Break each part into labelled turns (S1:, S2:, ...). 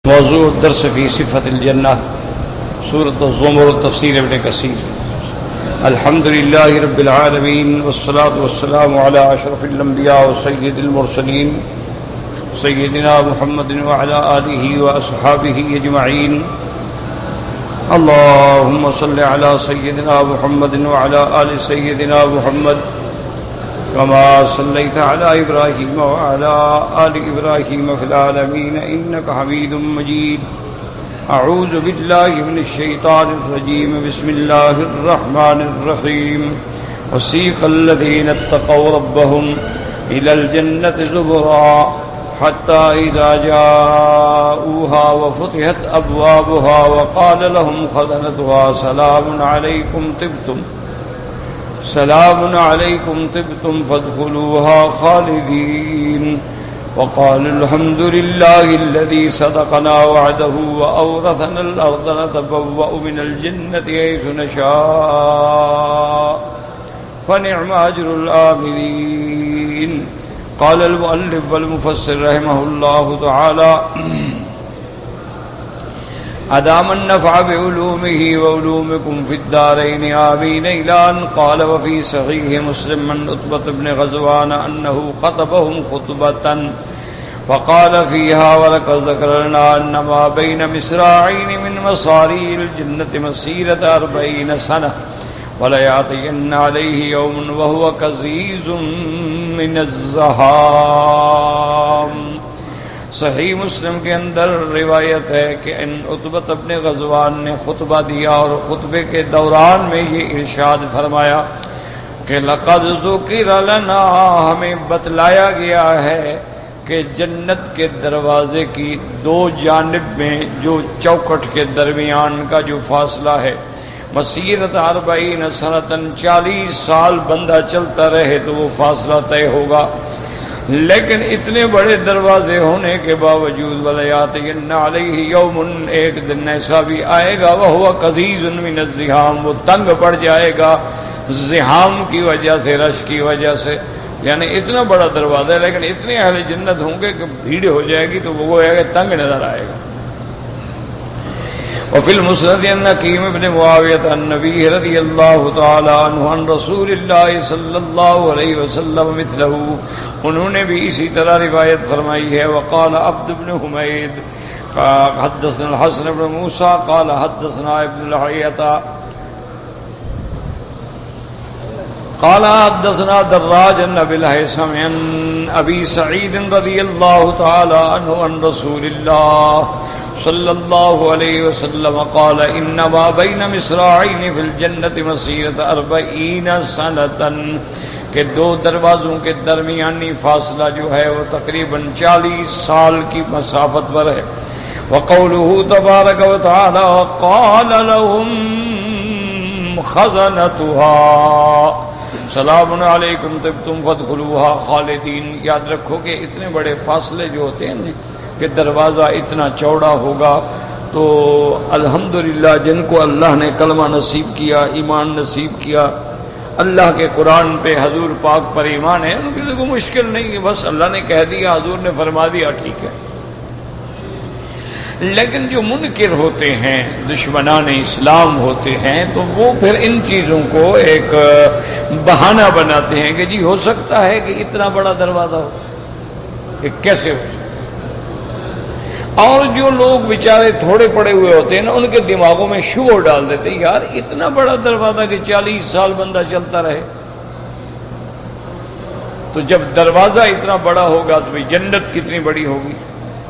S1: موضوع الدرس في صفة الجنة سورة الزمر تفسير ابن كثير. الحمد لله رب العالمين والصلاة والسلام على أشرف الأنبياء وسيد المرسلين سيدنا محمد وعلى آله وأصحابه أجمعين. اللهم صل على سيدنا محمد وعلى آل سيدنا محمد كما صليت على إبراهيم وعلى آل إبراهيم في العالمين إنك حميد مجيد. أعوذ بالله من الشيطان الرجيم. بسم الله الرحمن الرحيم. وسيق الذين اتقوا ربهم إلى الجنة زمرا حتى إذا جاءوها وفتحت أبوابها وقال لهم خزنتها سلام عليكم طبتم فادخلوها خالدين وقالوا الحمد لله الذي صدقنا وعده وأورثنا الأرض نتبوأ من الجنة حيث نشاء فنعم أجر العاملين. قال المؤلف والمفسر رحمه الله تعالى أدام النفع بعلومه وعلومكم في الدارين آمين. إلى أن قال وفي صحيح مسلم من عتبة بن غزوان أنه خطبهم خطبة وقال فيها ولقد ذكر لنا أن ما بين مصراعين من مصاري الجنة مسيرة 40 سنة وليأتين عليه يوم وهو كزيز من الزحام. صحیح مسلم کے اندر روایت ہے کہ ان عتبہ بن غزوان نے خطبہ دیا اور خطبے کے دوران میں یہ ارشاد فرمایا کہ لقد ذکر لنا، ہمیں بتلایا گیا ہے کہ جنت کے دروازے کی دو جانب میں جو چوکھٹ کے درمیان کا جو فاصلہ ہے مسیرت 40 سنتن 40 سال بندہ چلتا رہے تو وہ فاصلہ طے ہوگا. لیکن اتنے بڑے دروازے ہونے کے باوجود ولیاتین علیہ یوم، ایک دن ایسا بھی آئے گا وہو کزیز من الزحام، وہ تنگ پڑ جائے گا زحام کی وجہ سے، رش کی وجہ سے. یعنی اتنا بڑا دروازہ ہے لیکن اتنے اہل جنت ہوں گے کہ بھیڑ ہو جائے گی تو وہ گویا تنگ نظر آئے گا. وفي المسند عن حكيم بن معاوية عن النبي رضي الله تعالى عنه عن رسول الله صلى الله عليه وسلم مثله، انہوں نے بھی اسی طرح روایت فرمائی ہے. وقال عبد بن حمید حدثنا الحسن بن موسى قال حدثنا ابن لحية قال حدثنا دراج بن ابي الهيثم عن ابي سعيد رضي الله تعالى عنه عن رسول الله صلی اللہ علیہ وسلم قال انما بین مصراعین فی الجنت مسیرۃ 40 سنۃ، کہ دو دروازوں کے درمیانی فاصلہ جو ہے وہ تقریباً 40 سال کی مسافت پر ہے. وقوله تبارک وتعالی قال لهم خزنتها سلام علیکم طبتم فادخلوها خالدین. یاد رکھو کہ اتنے بڑے فاصلے جو ہوتے ہیں کہ دروازہ اتنا چوڑا ہوگا تو الحمدللہ جن کو اللہ نے کلمہ نصیب کیا، ایمان نصیب کیا، اللہ کے قرآن پہ حضور پاک پر ایمان ہے، ان کے لیے کوئی مشکل نہیں ہے. بس اللہ نے کہہ دیا، حضور نے فرما دیا، ٹھیک ہے. لیکن جو منکر ہوتے ہیں، دشمنان اسلام ہوتے ہیں، تو وہ پھر ان چیزوں کو ایک بہانہ بناتے ہیں کہ جی ہو سکتا ہے کہ اتنا بڑا دروازہ ہو، کہ کیسے ہو. اور جو لوگ بیچارے تھوڑے پڑے ہوئے ہوتے ہیں نا، ان کے دماغوں میں شبہ ڈال دیتے ہیں یار اتنا بڑا دروازہ کہ 40 سال بندہ چلتا رہے. تو جب دروازہ اتنا بڑا ہوگا تو جنت کتنی بڑی ہوگی.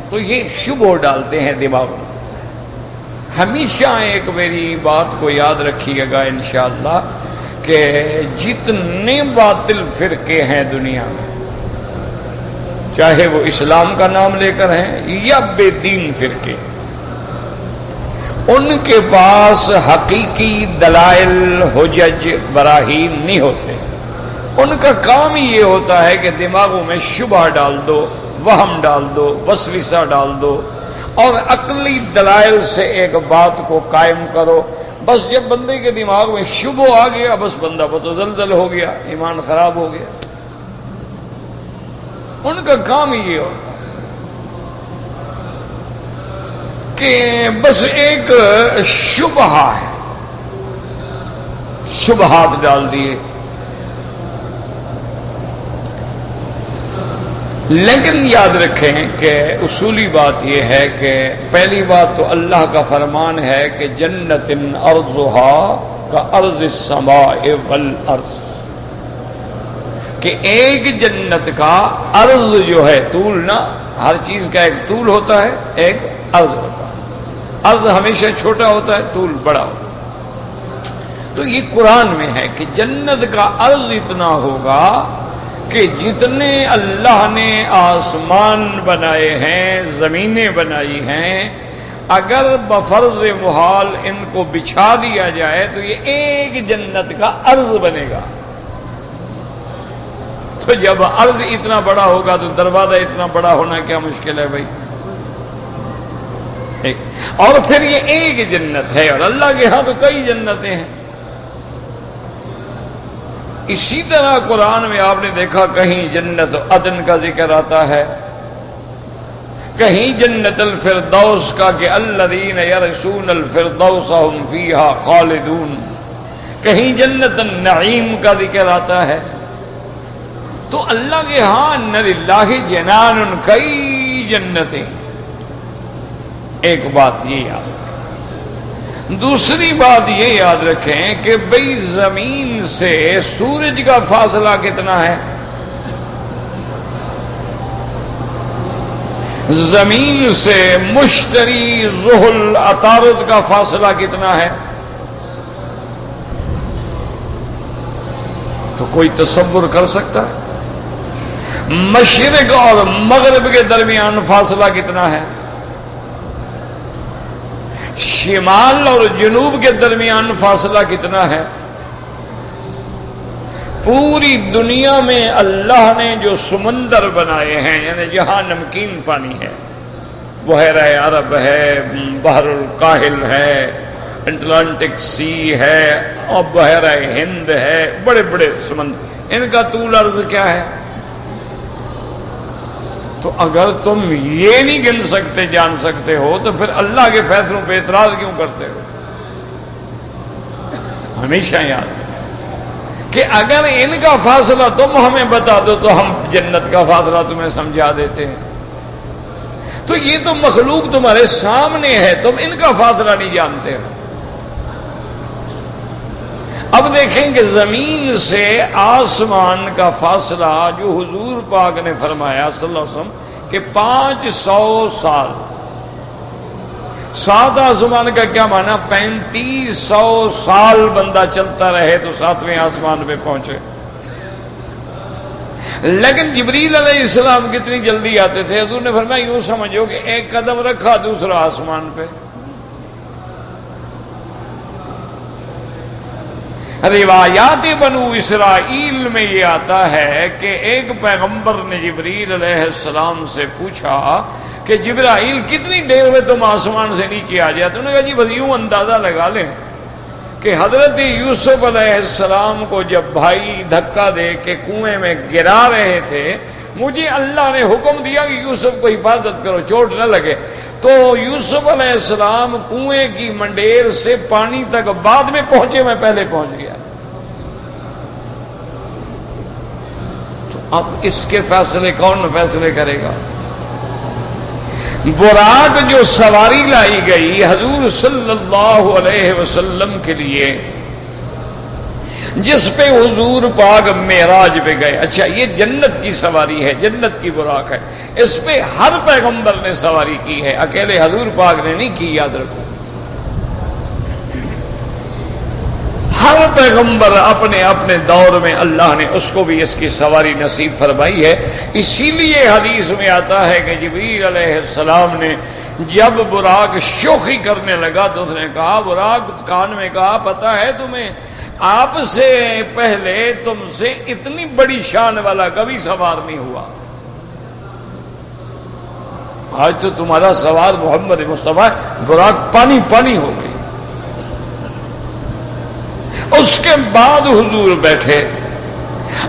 S1: تو یہ شبہ ڈالتے ہیں دماغوں میں. ہمیشہ ایک میری بات کو یاد رکھیے گا انشاءاللہ کہ جتنے باطل فرقے ہیں دنیا میں، چاہے وہ اسلام کا نام لے کر ہیں یا بے دین فرقے، ان کے پاس حقیقی دلائل، حجج، براہین نہیں ہوتے. ان کا کام ہی یہ ہوتا ہے کہ دماغوں میں شبہ ڈال دو، وہم ڈال دو، وسوسہ ڈال دو اور عقلی دلائل سے ایک بات کو قائم کرو. بس جب بندے کے دماغ میں شبہ آ گیا بس بندہ متزلزل ہو گیا، ایمان خراب ہو گیا. ان کا کام ہی یہ ہوتا. کہ بس ایک شبہ ہے، شبہات ڈال دیے. لیکن یاد رکھیں کہ اصولی بات یہ ہے کہ پہلی بات تو اللہ کا فرمان ہے کہ جنت ارضھا کارض السماء والارض، کہ ایک جنت کا عرض جو ہے، طول نا، ہر چیز کا ایک طول ہوتا ہے، ایک عرض ہوتا ہے. عرض ہمیشہ چھوٹا ہوتا ہے، طول بڑا ہوتا ہے. تو یہ قرآن میں ہے کہ جنت کا عرض اتنا ہوگا کہ جتنے اللہ نے آسمان بنائے ہیں، زمینیں بنائی ہیں، اگر بفرض محال ان کو بچھا دیا جائے تو یہ ایک جنت کا عرض بنے گا. تو جب عرض اتنا بڑا ہوگا تو دروازہ اتنا بڑا ہونا کیا مشکل ہے بھائی. ایک اور پھر یہ ایک جنت ہے، اور اللہ کے ہاں تو کئی جنتیں ہیں. اسی طرح قرآن میں آپ نے دیکھا کہیں جنت عدن کا ذکر آتا ہے، کہیں جنت الفردوس کا کہ الذین یرثون الفردوس هم فیہا خالدون، کہیں جنت النعیم کا ذکر آتا ہے. تو اللہ کے ہاں ان للہ جنان، کئی جنتیں. ایک بات یہ یاد. دوسری بات یہ یاد رکھیں کہ بھئی زمین سے سورج کا فاصلہ کتنا ہے؟ زمین سے مشتری زحل عطارد کا فاصلہ کتنا ہے؟ تو کوئی تصور کر سکتا ہے؟ مشرق اور مغرب کے درمیان فاصلہ کتنا ہے؟ شمال اور جنوب کے درمیان فاصلہ کتنا ہے؟ پوری دنیا میں اللہ نے جو سمندر بنائے ہیں، یعنی جہاں نمکین پانی ہے، بحیرہ عرب ہے، بحر الکاہل ہے، اٹلانٹک سی ہے، اور بحیرہ ہند ہے، بڑے بڑے سمندر، ان کا طول عرض کیا ہے؟ تو اگر تم یہ نہیں گن سکتے، جان سکتے ہو، تو پھر اللہ کے فیصلوں پہ اعتراض کیوں کرتے ہو؟ ہمیشہ یاد رکھیں کہ اگر ان کا فاصلہ تم ہمیں بتا دو تو ہم جنت کا فاصلہ تمہیں سمجھا دیتے ہیں. تو یہ تو مخلوق تمہارے سامنے ہے، تم ان کا فاصلہ نہیں جانتے ہو. اب دیکھیں کہ زمین سے آسمان کا فاصلہ جو حضور پاک نے فرمایا صلی اللہ علیہ وسلم کہ 500 سال. 7 آسمان کا کیا معنی؟ 3500 سال بندہ چلتا رہے تو 7ویں آسمان پہ پہنچے. لیکن جبریل علیہ السلام کتنی جلدی آتے تھے؟ حضور نے فرمایا یوں سمجھو کہ ایک قدم رکھا دوسرا آسمان پہ. روایات بنو اسرائیل میں یہ آتا ہے کہ ایک پیغمبر نے جبریل علیہ السلام سے پوچھا کہ جبرائیل کتنی دیر میں تم آسمان سے نیچے آ جاتے؟ انہوں نے کہا جی بس یوں اندازہ لگا لیں کہ حضرت یوسف علیہ السلام کو جب بھائی دھکا دے کے کنویں میں گرا رہے تھے، مجھے اللہ نے حکم دیا کہ یوسف کو حفاظت کرو، چوٹ نہ لگے. تو یوسف علیہ السلام کنویں کی منڈیر سے پانی تک بعد میں پہنچے، میں پہلے پہنچ گیا. تو اب اس کے فیصلے کون فیصلے کرے گا؟ براق جو سواری لائی گئی حضور صلی اللہ علیہ وسلم کے لیے، جس پہ حضور پاک معراج پہ گئے، اچھا یہ جنت کی سواری ہے، جنت کی براق ہے، اس پہ ہر پیغمبر نے سواری کی ہے، اکیلے حضور پاک نے نہیں کی. یاد رکھو ہر پیغمبر اپنے اپنے دور میں اللہ نے اس کو بھی اس کی سواری نصیب فرمائی ہے. اسی لیے حدیث میں آتا ہے کہ جبریل علیہ السلام نے جب براق شوخی کرنے لگا تو اس نے کہا، براق کان میں کہا پتہ ہے تمہیں آپ سے پہلے تم سے اتنی بڑی شان والا کبھی سوار نہیں ہوا، آج تو تمہارا سوار محمد مصطفیٰ. براق پانی پانی ہو گئی. اس کے بعد حضور بیٹھے.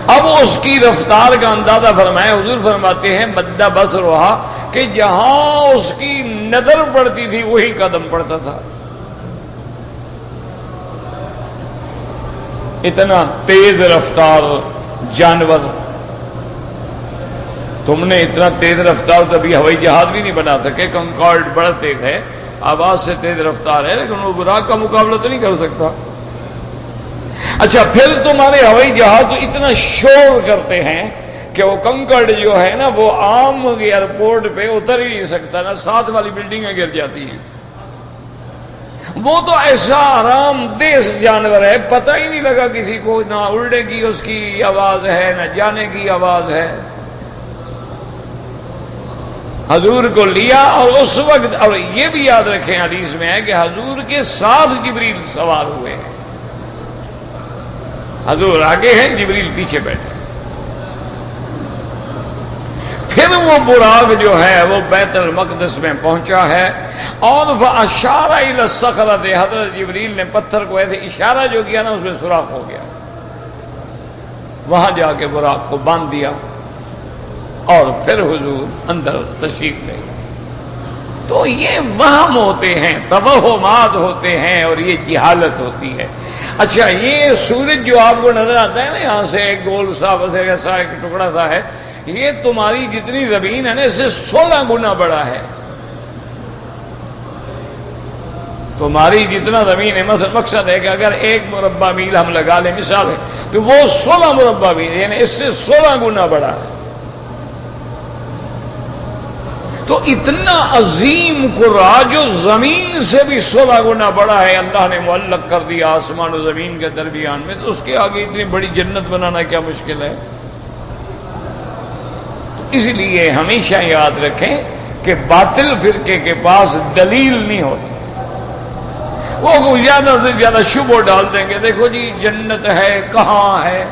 S1: اب اس کی رفتار کا اندازہ فرمائے. حضور فرماتے ہیں مدہ بصرہا کہ جہاں اس کی نظر پڑتی تھی وہی قدم پڑتا تھا. اتنا تیز رفتار جانور. تم نے اتنا تیز رفتار کبھی ہوائی جہاز بھی نہیں بنا سکے. کنکارڈ بڑا تیز ہے, آواز سے تیز رفتار ہے, لیکن وہ براق کا مقابلہ تو نہیں کر سکتا. اچھا, پھر تمہارے ہوائی جہاز تو اتنا شور کرتے ہیں کہ وہ کنکڑ جو ہے نا وہ عام ایئرپورٹ پہ اتر ہی نہیں سکتا, نہ ساتھ والی بلڈنگیں گر جاتی ہیں. وہ تو ایسا آرام دہ جانور ہے, پتہ ہی نہیں لگا کسی کو, نہ اڑنے کی اس کی آواز ہے نہ جانے کی آواز ہے. حضور کو لیا اور اس وقت, اور یہ بھی یاد رکھیں حدیث میں ہے کہ حضور کے ساتھ جبریل سوار ہوئے ہیں. حضور آگے ہیں, جبریل پیچھے بیٹھے. پھر وہ براق جو ہے وہ بیت المقدس میں پہنچا ہے, اور فاشار الی الصخرۃ, حضرت جبریل نے پتھر کو ایسے اشارہ جو کیا نا اس میں سوراخ ہو گیا. وہاں جا کے براق کو باندھ دیا اور پھر حضور اندر تشریف لے گئے. تو یہ وہم ہوتے ہیں, توہمات ہوتے ہیں, اور یہ جہالت ہوتی ہے. اچھا, یہ سورج جو آپ کو نظر آتا ہے نا یہاں سے ایک گول سا بس ایسا ایک ٹکڑا سا ہے, یہ تمہاری جتنی زمین ہے نا اس سے 16 گنا بڑا ہے. تمہاری جتنا زمین ہے, مثلا مقصد ہے کہ اگر 1 مربع میل ہم لگا لیں مثال ہے, تو وہ 16 مربع میل یعنی اس سے 16 گنا بڑا ہے. تو اتنا عظیم قرآن جو زمین سے بھی 16 گنا بڑا ہے, اللہ نے معلق کر دیا آسمان و زمین کے درمیان میں, تو اس کے آگے اتنی بڑی جنت بنانا کیا مشکل ہے. اس لیے ہمیشہ یاد رکھیں کہ باطل فرقے کے پاس دلیل نہیں ہوتی. وہ زیادہ سے زیادہ شبہ ڈال دیں گے, دیکھو جی جنت ہے کہاں ہے,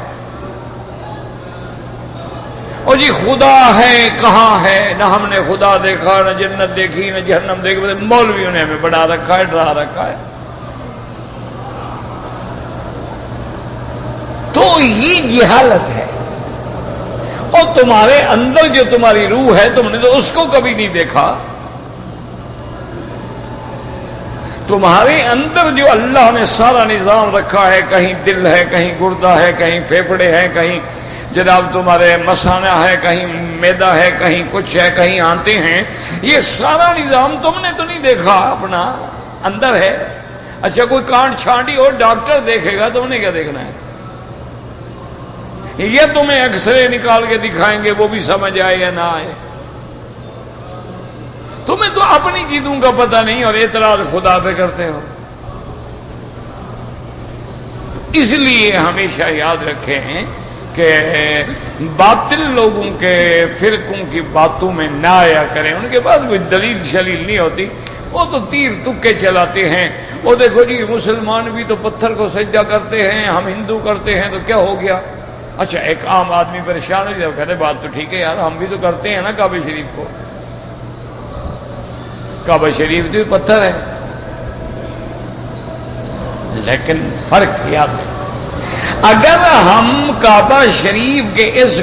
S1: اور جی خدا ہے کہاں ہے, نہ ہم نے خدا دیکھا, نہ جنت دیکھی, نہ جہنم دیکھی. مولویوں نے ہمیں بڑھا رکھا ہے, ڈرا رکھا ہے. تو یہ جہالت ہے. اور تمہارے اندر جو تمہاری روح ہے, تم نے تو اس کو کبھی نہیں دیکھا. تمہارے اندر جو اللہ نے سارا نظام رکھا ہے, کہیں دل ہے, کہیں گردہ ہے, کہیں پھیپھڑے ہیں, کہیں جناب تمہارے مثانہ ہے, کہیں معدہ ہے, کہیں کچھ ہے, کہیں آنتے ہیں, یہ سارا نظام تم نے تو نہیں دیکھا, اپنا اندر ہے. اچھا, کوئی کانٹ چھانٹی اور ڈاکٹر دیکھے گا, تم نے کیا دیکھنا ہے. یہ تمہیں ایکس رے نکال کے دکھائیں گے, وہ بھی سمجھ آئے یا نہ آئے. تمہیں تو اپنی چیزوں کا پتہ نہیں اور اعتراض خدا پہ کرتے ہو. اس لیے ہمیشہ یاد رکھیں کہ باطل لوگوں کے فرقوں کی باتوں میں نہ آیا کریں. ان کے پاس کوئی دلیل شلیل نہیں ہوتی, وہ تو تیر تکے چلاتے ہیں. وہ دیکھو جی مسلمان بھی تو پتھر کو سجدہ کرتے ہیں, ہم ہندو کرتے ہیں, تو کیا ہو گیا. اچھا, ایک عام آدمی پریشان ہو جائے, کہتے بات تو ٹھیک ہے یار, ہم بھی تو کرتے ہیں نا کعبہ شریف کو. کعبہ شریف تو پتھر ہے, لیکن فرق یاد ہے. اگر ہم کعبہ شریف کے اس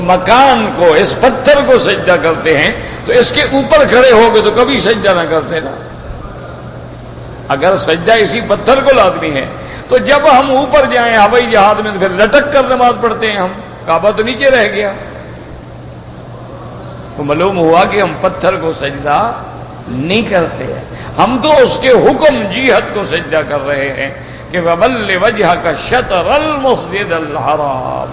S1: مکان کو, اس پتھر کو سجدہ کرتے ہیں, تو اس کے اوپر کھڑے ہو گئے تو کبھی سجدہ نہ کرتے نا. اگر سجدہ اسی پتھر کو لازمی ہے, تو جب ہم اوپر جائیں ہوائی جہاز میں, تو پھر لٹک کر نماز پڑھتے ہیں ہم, کعبہ تو نیچے رہ گیا. تو معلوم ہوا کہ ہم پتھر کو سجدہ نہیں کرتے ہیں, ہم تو اس کے حکم جہت کو سجدہ کر رہے ہیں کہ وَوَلِّ وَجْهَكَ شَطْرَ الْمَسْجِدِ الْحَرَامِ.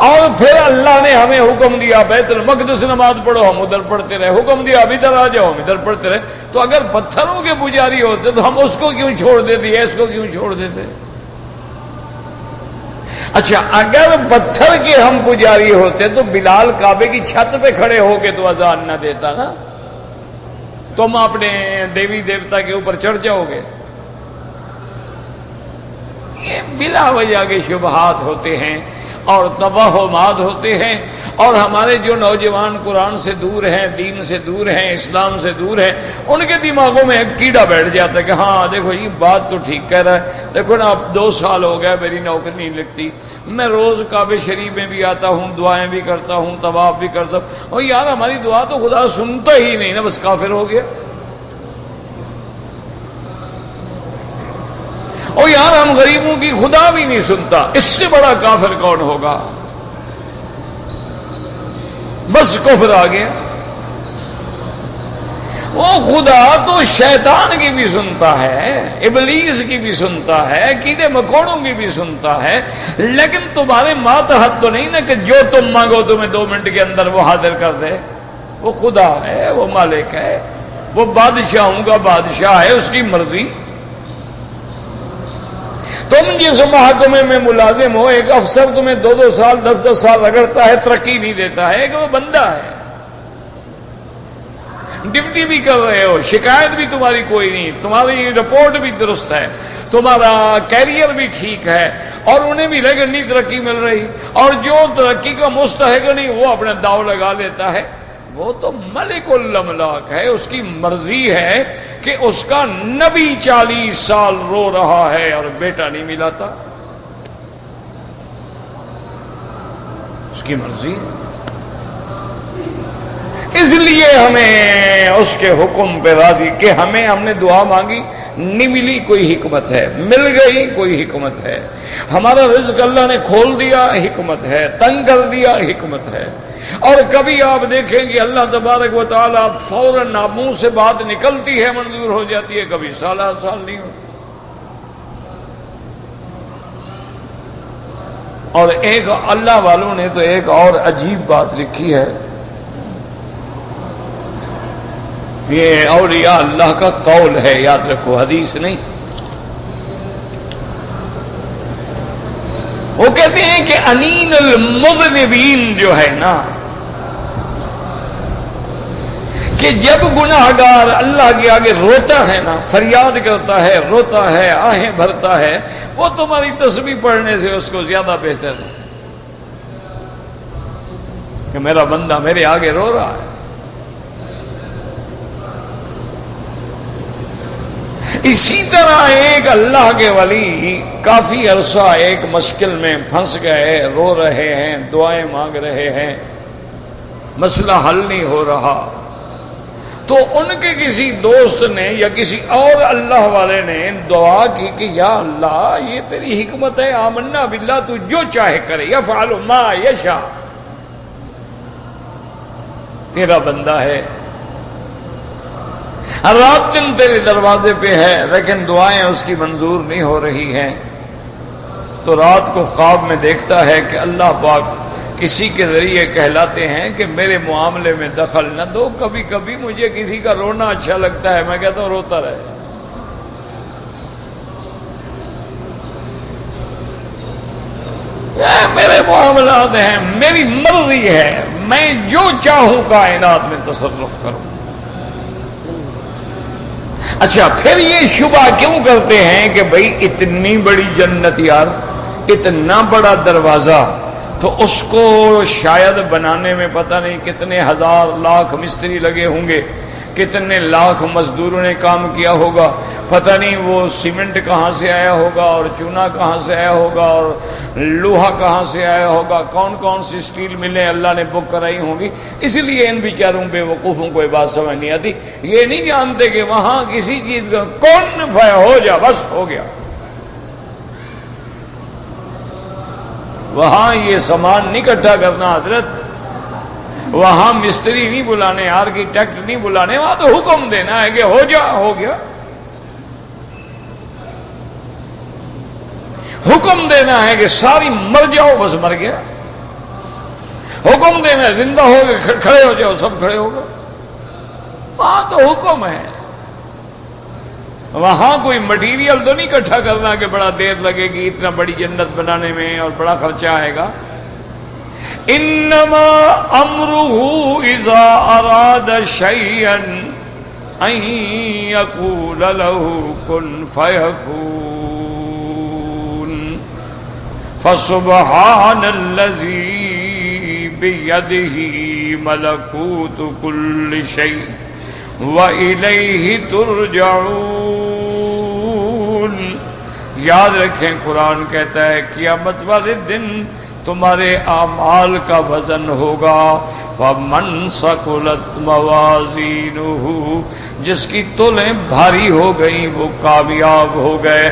S1: اور پھر اللہ نے ہمیں حکم دیا بیت المقدس نماز پڑھو, ہم ادھر پڑھتے رہے. حکم دیا اب ادھر آ جاؤ, ہم ادھر پڑھتے رہے. تو اگر پتھروں کے پجاری ہوتے تو ہم اس کو کیوں چھوڑ دیتے, اس کو کیوں چھوڑ دیتے. اچھا, اگر پتھر کے ہم پجاری ہوتے تو بلال کعبے کی چھت پہ کھڑے ہو کے تو اذان نہ دیتا نا. تم اپنے دیوی دیوتا کے اوپر چڑھ جاؤ گے. یہ بلا وجہ کے شبہات ہوتے ہیں, اور توہمات ہوتے ہیں، اور ہمارے جو نوجوان قرآن سے دور ہیں، دین سے دور ہیں، اسلام سے دور ہیں، ان کے دماغوں میں ایک کیڑا بیٹھ جاتا ہے کہ ہاں دیکھو یہ بات تو ٹھیک کہہ رہا ہے، دیکھو نا اب 2 سال ہو گیا میری نوکری نہیں لگتی، میں روز کعبہ شریف میں بھی آتا ہوں، دعائیں بھی کرتا ہوں، طواف بھی کرتا ہوں، اور یار ہماری دعا تو خدا سنتا ہی نہیں نا، بس کافر ہو گیا۔ اور یار ہم غریبوں کی خدا بھی نہیں سنتا، اس سے بڑا کافر کون ہوگا؟ بس کفر آ گیا۔ وہ خدا تو شیطان کی بھی سنتا ہے، ابلیس کی بھی سنتا ہے، کیڑے مکوڑوں کی بھی سنتا ہے، لیکن تمہارے ماتحت تو نہیں نا کہ جو تم مانگو تمہیں 2 منٹ کے اندر وہ حاضر کر دے۔ وہ خدا ہے، وہ مالک ہے، وہ بادشاہوں کا بادشاہ ہے، اس کی مرضی۔ تم جس محکمے میں ملازم ہو، ایک افسر تمہیں 2 سال 10 سال رگڑتا ہے، ترقی نہیں دیتا ہے کہ وہ بندہ ہے۔ ڈیوٹی بھی کر رہے ہو، شکایت بھی تمہاری کوئی نہیں، تمہاری رپورٹ بھی درست ہے، تمہارا کیریئر بھی ٹھیک ہے، اور انہیں بھی نہیں ترقی مل رہی، اور جو ترقی کا مستحق نہیں وہ اپنا داؤ لگا لیتا ہے۔ وہ تو ملک الاملاک ہے، اس کی مرضی ہے کہ اس کا نبی 40 سال رو رہا ہے اور بیٹا نہیں ملا تھا، اس کی مرضی۔ اس لیے ہمیں اس کے حکم پہ راضی کہ ہم نے دعا مانگی نہیں ملی، کوئی حکمت ہے، مل گئی کوئی حکمت ہے، ہمارا رزق اللہ نے کھول دیا حکمت ہے، تنگ کر دیا حکمت ہے۔ اور کبھی آپ دیکھیں کہ اللہ تبارک و تعالیٰ فوراً منہ سے بات نکلتی ہے منظور ہو جاتی ہے، کبھی سال نہیں ہوتی۔ اور ایک اللہ والوں نے تو ایک اور عجیب بات لکھی ہے، یہ اولیاء اللہ کا قول ہے، یاد رکھو، حدیث نہیں۔ وہ کہتے ہیں کہ انین المذنبین جو ہے نا، کہ جب گناہگار اللہ کے آگے روتا ہے نا، فریاد کرتا ہے، روتا ہے، آہیں بھرتا ہے، وہ تمہاری تسبیح پڑھنے سے اس کو زیادہ بہتر ہے کہ میرا بندہ میرے آگے رو رہا ہے۔ اسی طرح ایک اللہ کے ولی کافی عرصہ ایک مشکل میں پھنس گئے، رو رہے ہیں، دعائیں مانگ رہے ہیں، مسئلہ حل نہیں ہو رہا، تو ان کے کسی دوست نے یا کسی اور اللہ والے نے دعا کی کہ یا اللہ یہ تیری حکمت ہے، آمنا باللہ، تو جو چاہے کرے، یفعل ما یشاء، تیرا بندہ ہے، رات دن تیرے دروازے پہ ہے، لیکن دعائیں اس کی منظور نہیں ہو رہی ہیں۔ تو رات کو خواب میں دیکھتا ہے کہ اللہ پاک کسی کے ذریعے کہلاتے ہیں کہ میرے معاملے میں دخل نہ دو، کبھی کبھی مجھے کسی کا رونا اچھا لگتا ہے، میں کہتا ہوں روتا رہے، میرے معاملات ہیں، میری مرضی ہے، میں جو چاہوں کائنات میں تصرف کروں۔ اچھا، پھر یہ شبہ کیوں کرتے ہیں کہ بھئی اتنی بڑی جنت یار، اتنا بڑا دروازہ، تو اس کو شاید بنانے میں پتہ نہیں کتنے ہزار لاکھ مستری لگے ہوں گے، کتنے لاکھ مزدوروں نے کام کیا ہوگا، پتہ نہیں وہ سیمنٹ کہاں سے آیا ہوگا، اور چونا کہاں سے آیا ہوگا، اور لوہا کہاں سے آیا ہوگا، کون کون سی سٹیل ملیں اللہ نے بک کرائی ہوں گی۔ اسی لیے ان بیچاروں بے وقوفوں کو یہ بات سمجھ نہیں آتی، یہ نہیں جانتے کہ وہاں کسی چیز کا کون ہو جا، بس ہو گیا، وہاں یہ سامان نہیں اکٹھا کرنا حضرت، وہاں مستری نہیں بلانے، آرکیٹیکٹ نہیں بلانے، وہاں تو حکم دینا ہے کہ ہو جا، ہو گیا، حکم دینا ہے کہ ساری مر جاؤ، بس مر گیا، حکم دینا ہے زندہ ہو گئے کھڑے ہو جاؤ، سب کھڑے ہو گئے، وہاں تو حکم ہے، وہاں کوئی مٹیریل تو نہیں اکٹھا کرنا کہ بڑا دیر لگے گی اتنا بڑی جنت بنانے میں اور بڑا خرچہ آئے گا۔ انما امرہ اذا اراد شیئا ان یقول لہ کن فیکون فسبحان الذی بیدہ ملکوت کل شیء وإلیہ ترجعون۔ یاد رکھیں قرآن کہتا ہے قیامت والے دن تمہارے اعمال کا وزن ہوگا، فمن ثقلت موازینہ، جس کی تولیں بھاری ہو گئیں وہ کامیاب ہو گئے،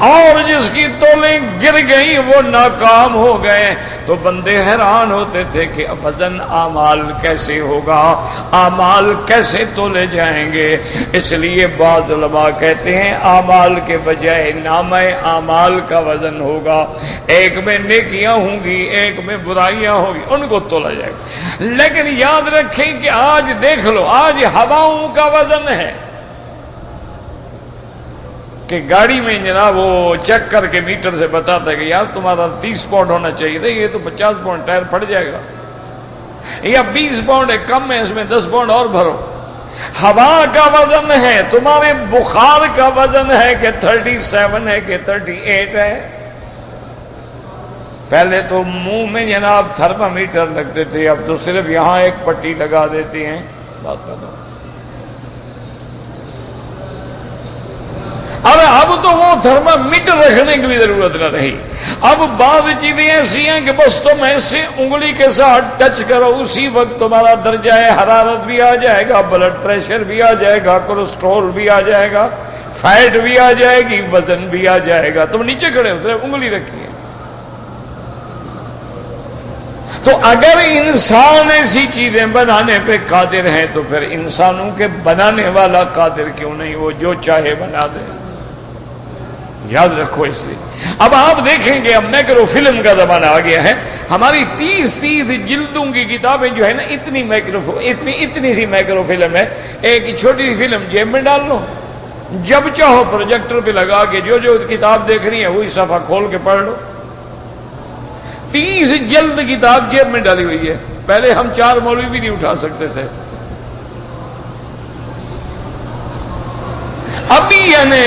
S1: اور جس کی تولیں گر گئیں وہ ناکام ہو گئے۔ تو بندے حیران ہوتے تھے کہ وزن اعمال کیسے ہوگا، اعمال کیسے تولے جائیں گے۔ اس لیے بعض علماء کہتے ہیں اعمال کے بجائے نامہ اعمال کا وزن ہوگا، ایک میں نیکیاں ہوں گی ایک میں برائیاں ہوں گی، ان کو تولا جائے گا۔ لیکن یاد رکھیں کہ آج دیکھ لو، آج ہواؤں کا وزن ہے کہ گاڑی میں جناب وہ چیک کر کے میٹر سے بتاتا ہے کہ یار تمہارا 30 پاؤنڈ ہونا چاہیے تھا، یہ تو 50 پاؤنڈ ٹائر پھٹ جائے گا، یا 20 پاؤنڈ ہے کم ہے، اس میں 10 پاؤنڈ اور بھرو۔ ہوا کا وزن ہے، تمہارے بخار کا وزن ہے کہ 37 ہے کہ 38 ہے۔ پہلے تو منہ میں جناب تھرمامیٹر لگتے تھے، اب تو صرف یہاں ایک پٹی لگا دیتے ہیں، بات کرتا ہوں۔ اب تو وہ تھرمامیٹر رکھنے کی بھی ضرورت نہ رہی، اب بعض چیزیں ایسی ہیں کہ بس تم ایسے انگلی کے ساتھ ٹچ کرو اسی وقت تمہارا درجہ حرارت بھی آ جائے گا، بلڈ پریشر بھی آ جائے گا، کولیسٹرول بھی آ جائے گا، فیٹ بھی آ جائے گی، وزن بھی آ جائے گا۔ تم نیچے کھڑے ہو صرف انگلی رکھی ہے۔ تو اگر انسان ایسی چیزیں بنانے پہ قادر ہیں تو پھر انسانوں کے بنانے والا قادر کیوں نہیں، وہ جو چاہے بنا دے۔ یاد رکھو اس لیے اب آپ دیکھیں گے اب میکرو فلم کا زمانہ آ گیا ہے، ہماری 30 جلدوں کی کتابیں جو ہے نا اتنی سی میکرو فلم ہے، ایک چھوٹی سی فلم جیب میں ڈال لو، جب چاہو پروجیکٹر پہ لگا کے جو کتاب دیکھ رہی ہے وہی صفحہ کھول کے پڑھ لو۔ 30 جلد کتاب جیب میں ڈالی ہوئی ہے۔ پہلے ہم 4 مولوی بھی نہیں اٹھا سکتے تھے، ابھی یعنی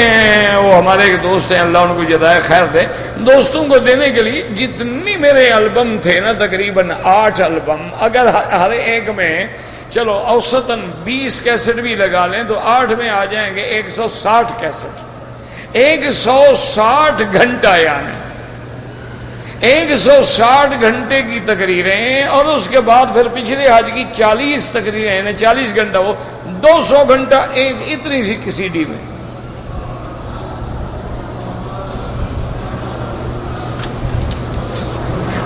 S1: وہ ہمارے ایک دوست ہیں، اللہ ان کو جزائے خیر دے، دوستوں کو دینے کے لیے جتنی میرے البم تھے نا تقریباً 8 البم، اگر ہر ایک میں چلو اوسطاً 20 کیسٹ بھی لگا لیں تو 8 میں آ جائیں گے 160 کیسٹ، 160 گھنٹہ، یعنی 160 گھنٹے کی تقریریں، اور اس کے بعد پھر پچھلے حج کی 40 تقریریں، یعنی 40 گھنٹہ، وہ 200 گھنٹہ ایک اتنی سی کسی ڈی میں۔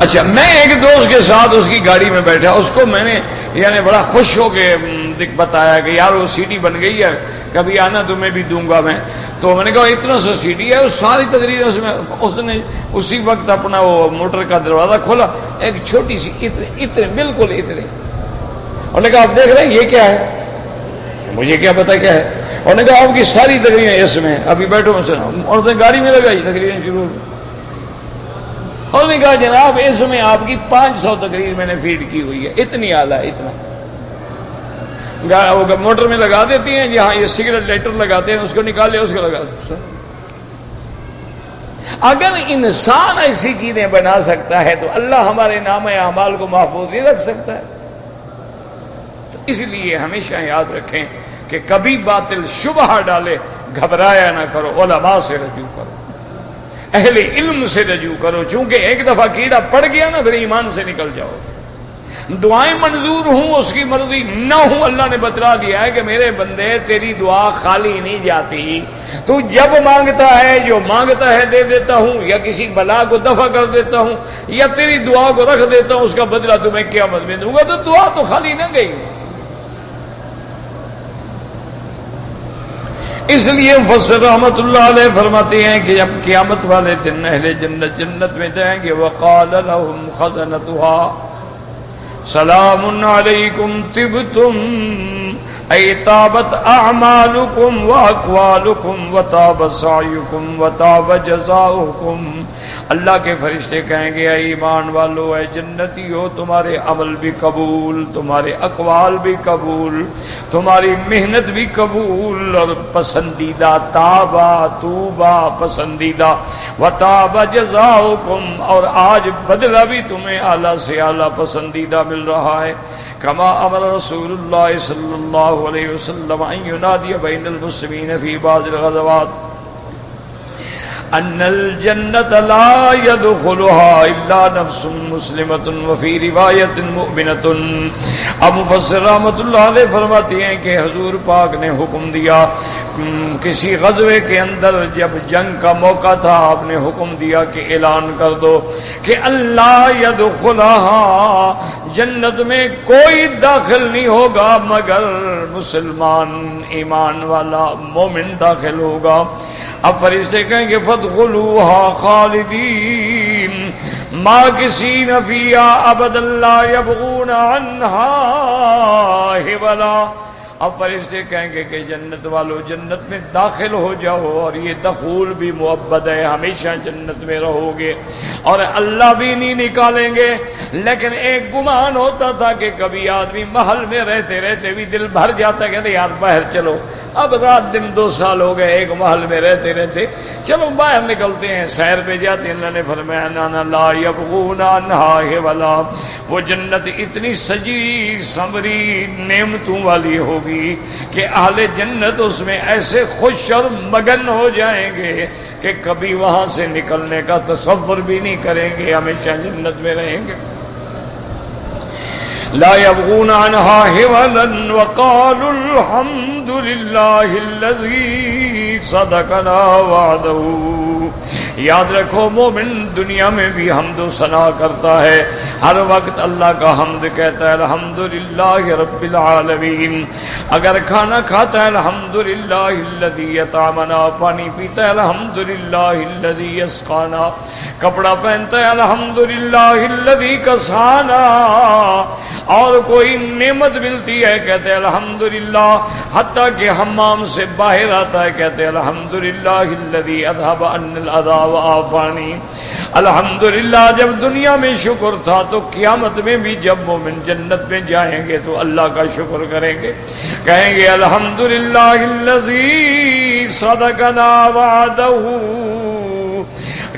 S1: اچھا، میں ایک دوست کے ساتھ اس کی گاڑی میں بیٹھا، اس کو میں نے یعنی بڑا خوش ہو کے بتایا کہ یار وہ سی ڈی بن گئی ہے، کبھی آنا تمہیں بھی دوں گا میں۔ تو میں نے کہا اتنا سا سی ڈی ہے، وہ ساری تقریر اس نے اسی وقت اپنا وہ موٹر کا دروازہ کھولا، ایک چھوٹی سی اتنے بالکل اتنے، انہوں نے کہا آپ دیکھ رہے ہیں یہ کیا ہے؟ مجھے کیا پتا کیا ہے؟ انہوں نے کہا آپ کی ساری تقریریں اس میں، ابھی بیٹھو مجھ سے، اور اس نے گاڑی میں لگائی تقریریں شروع ہو گئی۔ انہوں نے کہا جناب اس میں آپ کی 500 تقریر میں نے فیڈ کی ہوئی ہے، اتنی اعلیٰ، اتنا موٹر میں لگا دیتی ہیں، جہاں یہ سگریٹ لیٹر لگاتے ہیں اس کو نکال لیا، اس کو لگا دیا۔ اگر انسان ایسی چیزیں بنا سکتا ہے تو اللہ ہمارے نام اعمال کو محفوظ نہیں رکھ سکتا ہے؟ تو اس لیے ہمیشہ یاد رکھیں کہ کبھی باطل شبہ ڈالے گھبرایا نہ کرو، علماء سے رجوع کرو، اہل علم سے رجوع کرو، چونکہ ایک دفعہ کیڑا پڑ گیا نا پھر ایمان سے نکل جاؤ گے۔ دعائیں منظور ہوں اس کی مرضی نہ ہوں، اللہ نے بتلا دیا ہے کہ میرے بندے تیری دعا خالی نہیں جاتی، تو جب مانگتا ہے جو مانگتا ہے دے دیتا ہوں، یا کسی بلا کو دفع کر دیتا ہوں، یا تیری دعا کو رکھ دیتا ہوں، اس کا بدلہ تمہیں قیامت میں دوں گا۔ تو دعا تو خالی نہ گئی۔ اس لیے مفسر رحمت اللہ علیہ فرماتے ہیں کہ جب قیامت والے دن اہل جنت جنت میں جائیں گے، وقال لهم خزنتها، سلام علیکم طبتم ای طابت اعمالکم واقوالکم وطاب سعیکم وطاب جزاؤکم. اللہ کے فرشتے کہیں گے اے ایمان والو، اے جنتی ہو، تمہارے عمل بھی قبول، تمہارے اقوال بھی قبول، تمہاری محنت بھی قبول اور پسندیدہ. تابا توبا پسندیدہ، وطاب جزاؤکم اور آج بدلہ بھی تمہیں اعلیٰ سے اعلیٰ پسندیدہ مل رہا ہے. کما امر رسول اللہ صلی اللہ علیہ وسلم ان ینادی بین المسلمین فی بعض الغزوات ان الجنت لا يدخلها الا نفس مسلمۃ وفی روایت مؤمنۃ. اب مفسر رحمۃ اللہ علیہ فرماتے ہیں کہ حضور پاک نے حکم دیا کسی غزوے کے اندر، جب جنگ کا موقع تھا، آپ نے حکم دیا کہ اعلان کر دو کہ اللہ يدخلها، جنت میں کوئی داخل نہیں ہوگا مگر مسلمان، ایمان والا مومن داخل ہوگا. اب فرشتے کہیں گے فادخلوها خالدین ماکثین فیہا ابدا لا یبغون عنہا حولا. اب فرشتے کہیں گے کہ جنت والو جنت میں داخل ہو جاؤ، اور یہ دخول بھی مؤبد ہے، ہمیشہ جنت میں رہو گے اور اللہ بھی نہیں نکالیں گے. لیکن ایک گمان ہوتا تھا کہ کبھی آدمی محل میں رہتے رہتے بھی دل بھر جاتا کہ یار باہر چلو. اب رات دن 2 سال ہو گئے ایک محل میں رہتے رہتے، چلو باہر نکلتے ہیں، سیر پہ جاتے ہیں. اللہ نے فرمایا نانا لا یبغون عنہا حولا، وہ جنت اتنی سجی سمری نعمتوں والی ہوگی کہ اہل جنت اس میں ایسے خوش اور مگن ہو جائیں گے کہ کبھی وہاں سے نکلنے کا تصور بھی نہیں کریں گے، ہمیشہ جنت میں رہیں گے. لا يبغون عنها حولا وقالوا الحمد لله الذي صدقنا وعده. یاد رکھو مومن دنیا میں بھی حمد و ثنا کرتا ہے، ہر وقت اللہ کا حمد کہتا ہے الحمدللہ رب العالمین. اگر کھانا کھاتا ہے الحمدللہ الذی اطعمنا، پانی پیتا ہے الحمدللہ الذی یسقانا، کپڑا پہنتا ہے الحمدللہ الذی کسانا، اور کوئی نعمت ملتی ہے کہتے ہیں الحمدللہ، حتیٰ کہ حمام سے باہر آتا ہے کہتے ہیں الحمدللہ الذی اذهب عني الاذى وعافانی. الحمدللہ جب دنیا میں شکر تھا تو قیامت میں بھی جب مومن جنت میں جائیں گے تو اللہ کا شکر کریں گے، کہیں گے الحمدللہ الذی صدقنا وعده.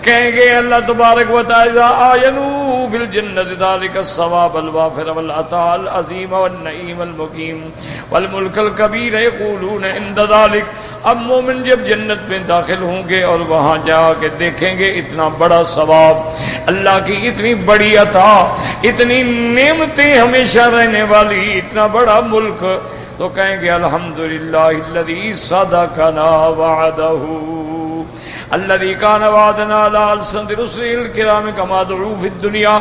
S1: کہیں گے اللہ تبارک و تعالی آینو فی الجنت ذالک الثواب الوافر والعطاء العظیم والنعیم المقیم والملک الکبیر یقولون عند ذالک. اب مومن جب جنت میں داخل ہوں گے اور وہاں جا کے دیکھیں گے اتنا بڑا ثواب، اللہ کی اتنی بڑی عطا، اتنی نعمتیں ہمیشہ رہنے والی، اتنا بڑا ملک، تو کہیں گے الحمدللہ الذی صدقنا وعدہ الذي كان وعدنا على ألسنة رسله الكرام كما دعوا في الدنيا.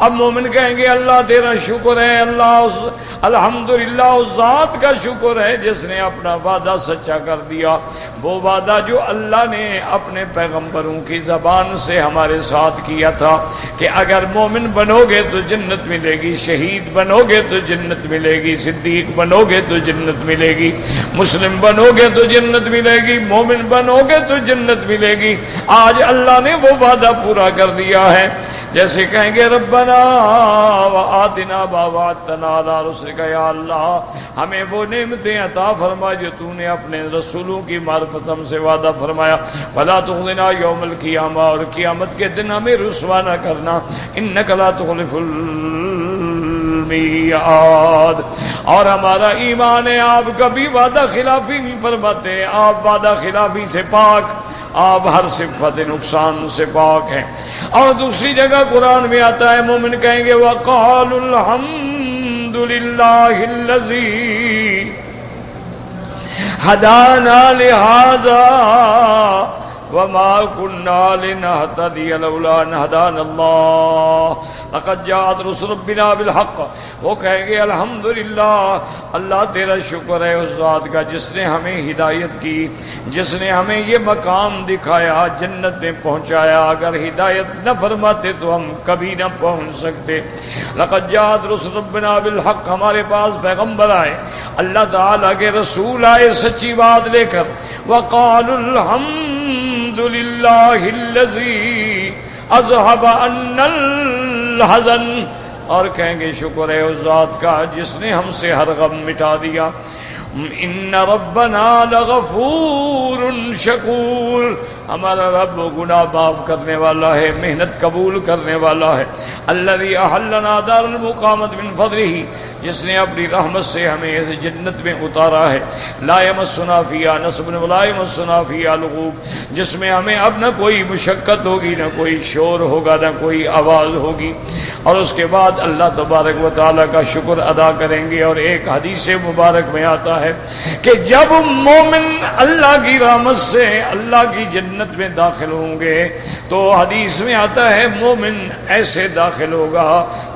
S1: اب مومن کہیں گے اللہ تیرا شکر ہے، اللہ الحمدللہ اس ذات کا شکر ہے جس نے اپنا وعدہ سچا کر دیا، وہ وعدہ جو اللہ نے اپنے پیغمبروں کی زبان سے ہمارے ساتھ کیا تھا کہ اگر مومن بنو گے تو جنت ملے گی، شہید بنو گے تو جنت ملے گی، صدیق بنو گے تو جنت ملے گی، مسلم بنو گے تو جنت ملے گی، مومن بنو گے تو جنت ملے گی. آج اللہ نے وہ وعدہ پورا کر دیا ہے. جیسے کہیں گے ربنا وآتنا ما وعدتنا علی رسلک، یا اللہ ہمیں وہ نعمتیں عطا فرما جو تو نے اپنے رسولوں کی معرفت ہم سے وعدہ فرمایا. ولا تخزنا یوم القیامہ، اور قیامت کے دن ہمیں رسوا نہ کرنا. انک لا تخلف المیعاد. اور ہمارا ایمان ہے آپ کبھی وعدہ خلافی نہیں فرماتے، آپ وعدہ خلافی سے پاک، آپ ہر صفت نقصان سے پاک ہیں. اور دوسری جگہ قرآن میں آتا ہے مومن کہیں گے وقالوا الحمد للہ الذی ہدانا لہذا وما كنا لنهتدي لولا أن هدانا الله لقد جاءت رسل ربنا بالحق. وہ کہیں گے الحمدللہ، اللہ تیرا شکر ہے اس ذات کا جس نے ہمیں ہدایت کی، جس نے ہمیں یہ مقام دکھایا، جنت میں پہنچایا. اگر ہدایت نہ فرماتے تو ہم کبھی نہ پہنچ سکتے. لقد جاءت رسل ربنا بالحق، ہمارے پاس پیغمبر آئے، اللہ تعالیٰ کے رسول آئے سچی بات لے کر. وقالوا الحمد للہ الذی اذهب عنا الحزن، اور کہیں گے شکر ہے اس ذات کا جس نے ہم سے ہر غم مٹا دیا. ان ربنا لغفور شکور، ہمارا رب گناہ معاف کرنے والا ہے، محنت قبول کرنے والا ہے. الذی احلنا دار المقامت من فضلہ، جس نے اپنی رحمت سے ہمیں اس جنت میں اتارا ہے. لا یمسنا فیہا نصب ولا یمسنا فیہا لغوب، جس میں ہمیں اب نہ کوئی مشقت ہوگی، نہ کوئی شور ہوگا، نہ کوئی آواز ہوگی. اور اس کے بعد اللہ تبارک و تعالیٰ کا شکر ادا کریں گے. اور ایک حدیث مبارک میں آتا ہے کہ جب مومن اللہ کی رحمت سے اللہ کی جنت میں داخل ہوں گے تو حدیث میں آتا ہے مومن ایسے داخل ہوگا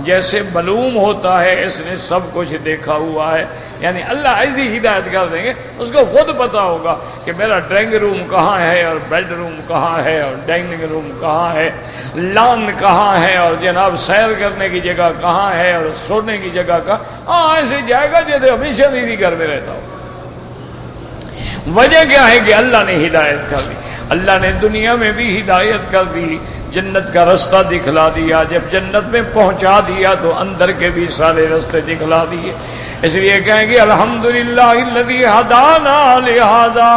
S1: جیسے معلوم ہوتا ہے اس نے سب کچھ دیکھا ہوا ہے. یعنی اللہ ایسی ہدایت کر دیں گے اس کو خود پتا ہوگا کہ میرا ڈرائنگ روم کہاں ہے اور بیڈ روم کہاں ہے اور ڈائننگ روم کہاں ہے، لان کہاں ہے اور جناب سیر کرنے کی جگہ کہاں ہے اور سونے کی جگہ کا. ایسے جائے گا جیسے ہمیشہ دیدی گھر میں رہتا ہو. وجہ کیا ہے کہ اللہ نے ہدایت کر دی، اللہ نے دنیا میں بھی ہدایت کر دی، جنت کا رستہ دکھلا دیا. جب جنت میں پہنچا دیا تو اندر کے بھی سارے رستے دکھلا دیے. اس لیے کہیں گے الحمدللہ الذی ہدانا لہذا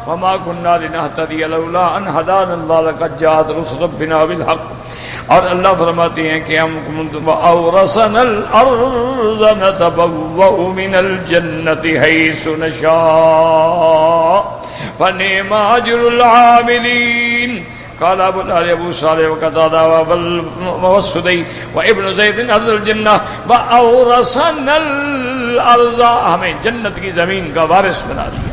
S1: وما كنا لنهتدي لولا ان هدانا الله لقد جاءت رسل ربنا بالحق. اور اللہ فرماتے ہیں کہ ہم اورثنا الارض نتبوأ من الجنة حيث نشاء فنعم اجر العاملين. قال ابو صالح وقتادہ والسدی وابن زید ارض الجنہ واورثنا الارض، ہمیں جنت کی زمین کا وارث بنا دیا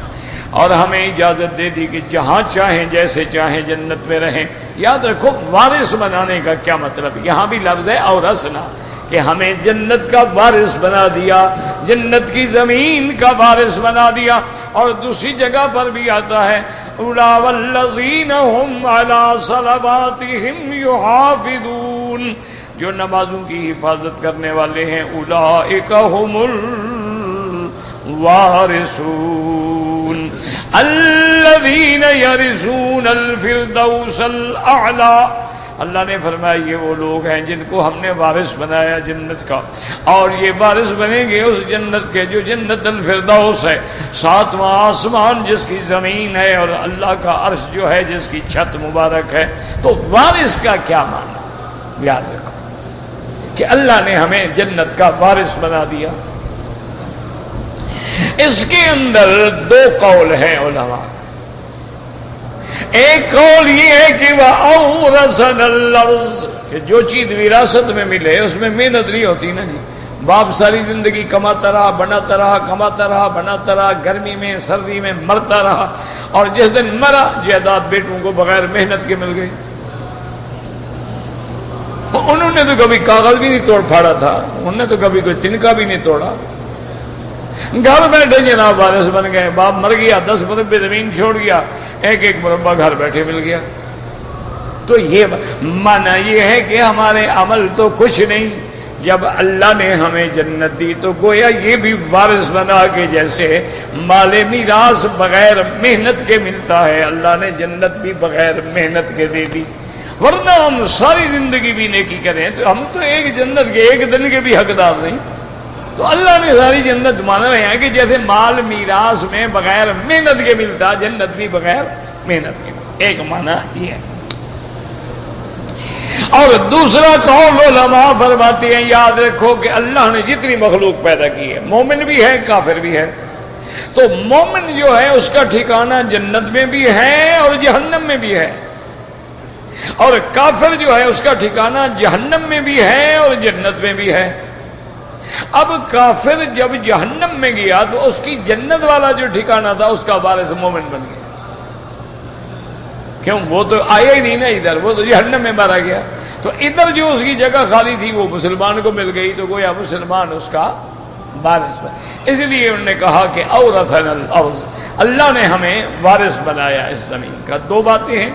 S1: اور ہمیں اجازت دے دی کہ جہاں چاہیں جیسے چاہیں جنت میں رہیں. یاد رکھو وارث بنانے کا کیا مطلب، یہاں بھی لفظ ہے اورثنا کہ ہمیں جنت کا وارث بنا دیا، جنت کی زمین کا وارث بنا دیا. اور دوسری جگہ پر بھی آتا ہے اولا والذین هم علی صلواتہم یحافظون، جو نمازوں کی حفاظت کرنے والے ہیں اولئک هم الوارثون الذین یرثون الفردوس الاعلی. اللہ نے فرمایا یہ وہ لوگ ہیں جن کو ہم نے وارث بنایا جنت کا، اور یہ وارث بنیں گے اس جنت کے جو جنت الفردوس ہے، ساتواں آسمان جس کی زمین ہے اور اللہ کا عرش جو ہے جس کی چھت مبارک ہے. تو وارث کا کیا معنی یاد رکھو کہ اللہ نے ہمیں جنت کا وارث بنا دیا. اس کے اندر دو قول ہیں علماء. ایک قول یہ ہے کہ وَأَوْرَثَنَا الْأَرْضَ، کہ جو چیز وراثت میں ملے اس میں محنت نہیں ہوتی نا جی. باپ ساری زندگی کماتا رہا بناتا رہا کماتا رہا بناتا رہا، گرمی میں سردی میں مرتا رہا، اور جس دن مرا جائیداد بیٹوں کو بغیر محنت کے مل گئی. انہوں نے تو کبھی کاغذ بھی نہیں توڑ پھاڑا تھا، انہوں نے تو کبھی کوئی تنکا بھی نہیں توڑا. گھر بیٹھے جناب وارث بن گئے. باپ مر گیا 10 مربع زمین چھوڑ گیا، ایک مربع گھر بیٹھے مل گیا. تو یہ معنی یہ ہے کہ ہمارے عمل تو کچھ نہیں. جب اللہ نے ہمیں جنت دی تو گویا یہ بھی وارث بنا کے جیسے مال میراث بغیر محنت کے ملتا ہے، اللہ نے جنت بھی بغیر محنت کے دے دی. ورنہ ہم ساری زندگی بھی نیکی کریں تو ہم تو ایک جنت کے ایک دن کے بھی حقدار نہیں. تو اللہ نے ساری جنت مانا ہے کہ جیسے مال میراث میں بغیر محنت کے ملتا، جنت بھی بغیر محنت کے ملتا. ایک مانا یہ ہے. اور دوسرا قول علماء فرماتے ہیں یاد رکھو کہ اللہ نے جتنی مخلوق پیدا کی ہے، مومن بھی ہے کافر بھی ہے، تو مومن جو ہے اس کا ٹھکانہ جنت میں بھی ہے اور جہنم میں بھی ہے، اور کافر جو ہے اس کا ٹھکانہ جہنم میں بھی ہے اور جنت میں بھی ہے. اب کافر جب جہنم میں گیا تو اس کی جنت والا جو ٹھکانہ تھا اس کا وارث مومن بن گیا. کیوں؟ وہ تو آیا ہی نہیں نا ادھر، وہ تو جہنم میں مارا گیا، تو ادھر جو اس کی جگہ خالی تھی وہ مسلمان کو مل گئی، تو گویا مسلمان اس کا وارث بنا۔ اس لیے انہوں نے کہا کہ اورثنا الارض، اللہ نے ہمیں وارث بنایا اس زمین کا۔ دو باتیں ہیں،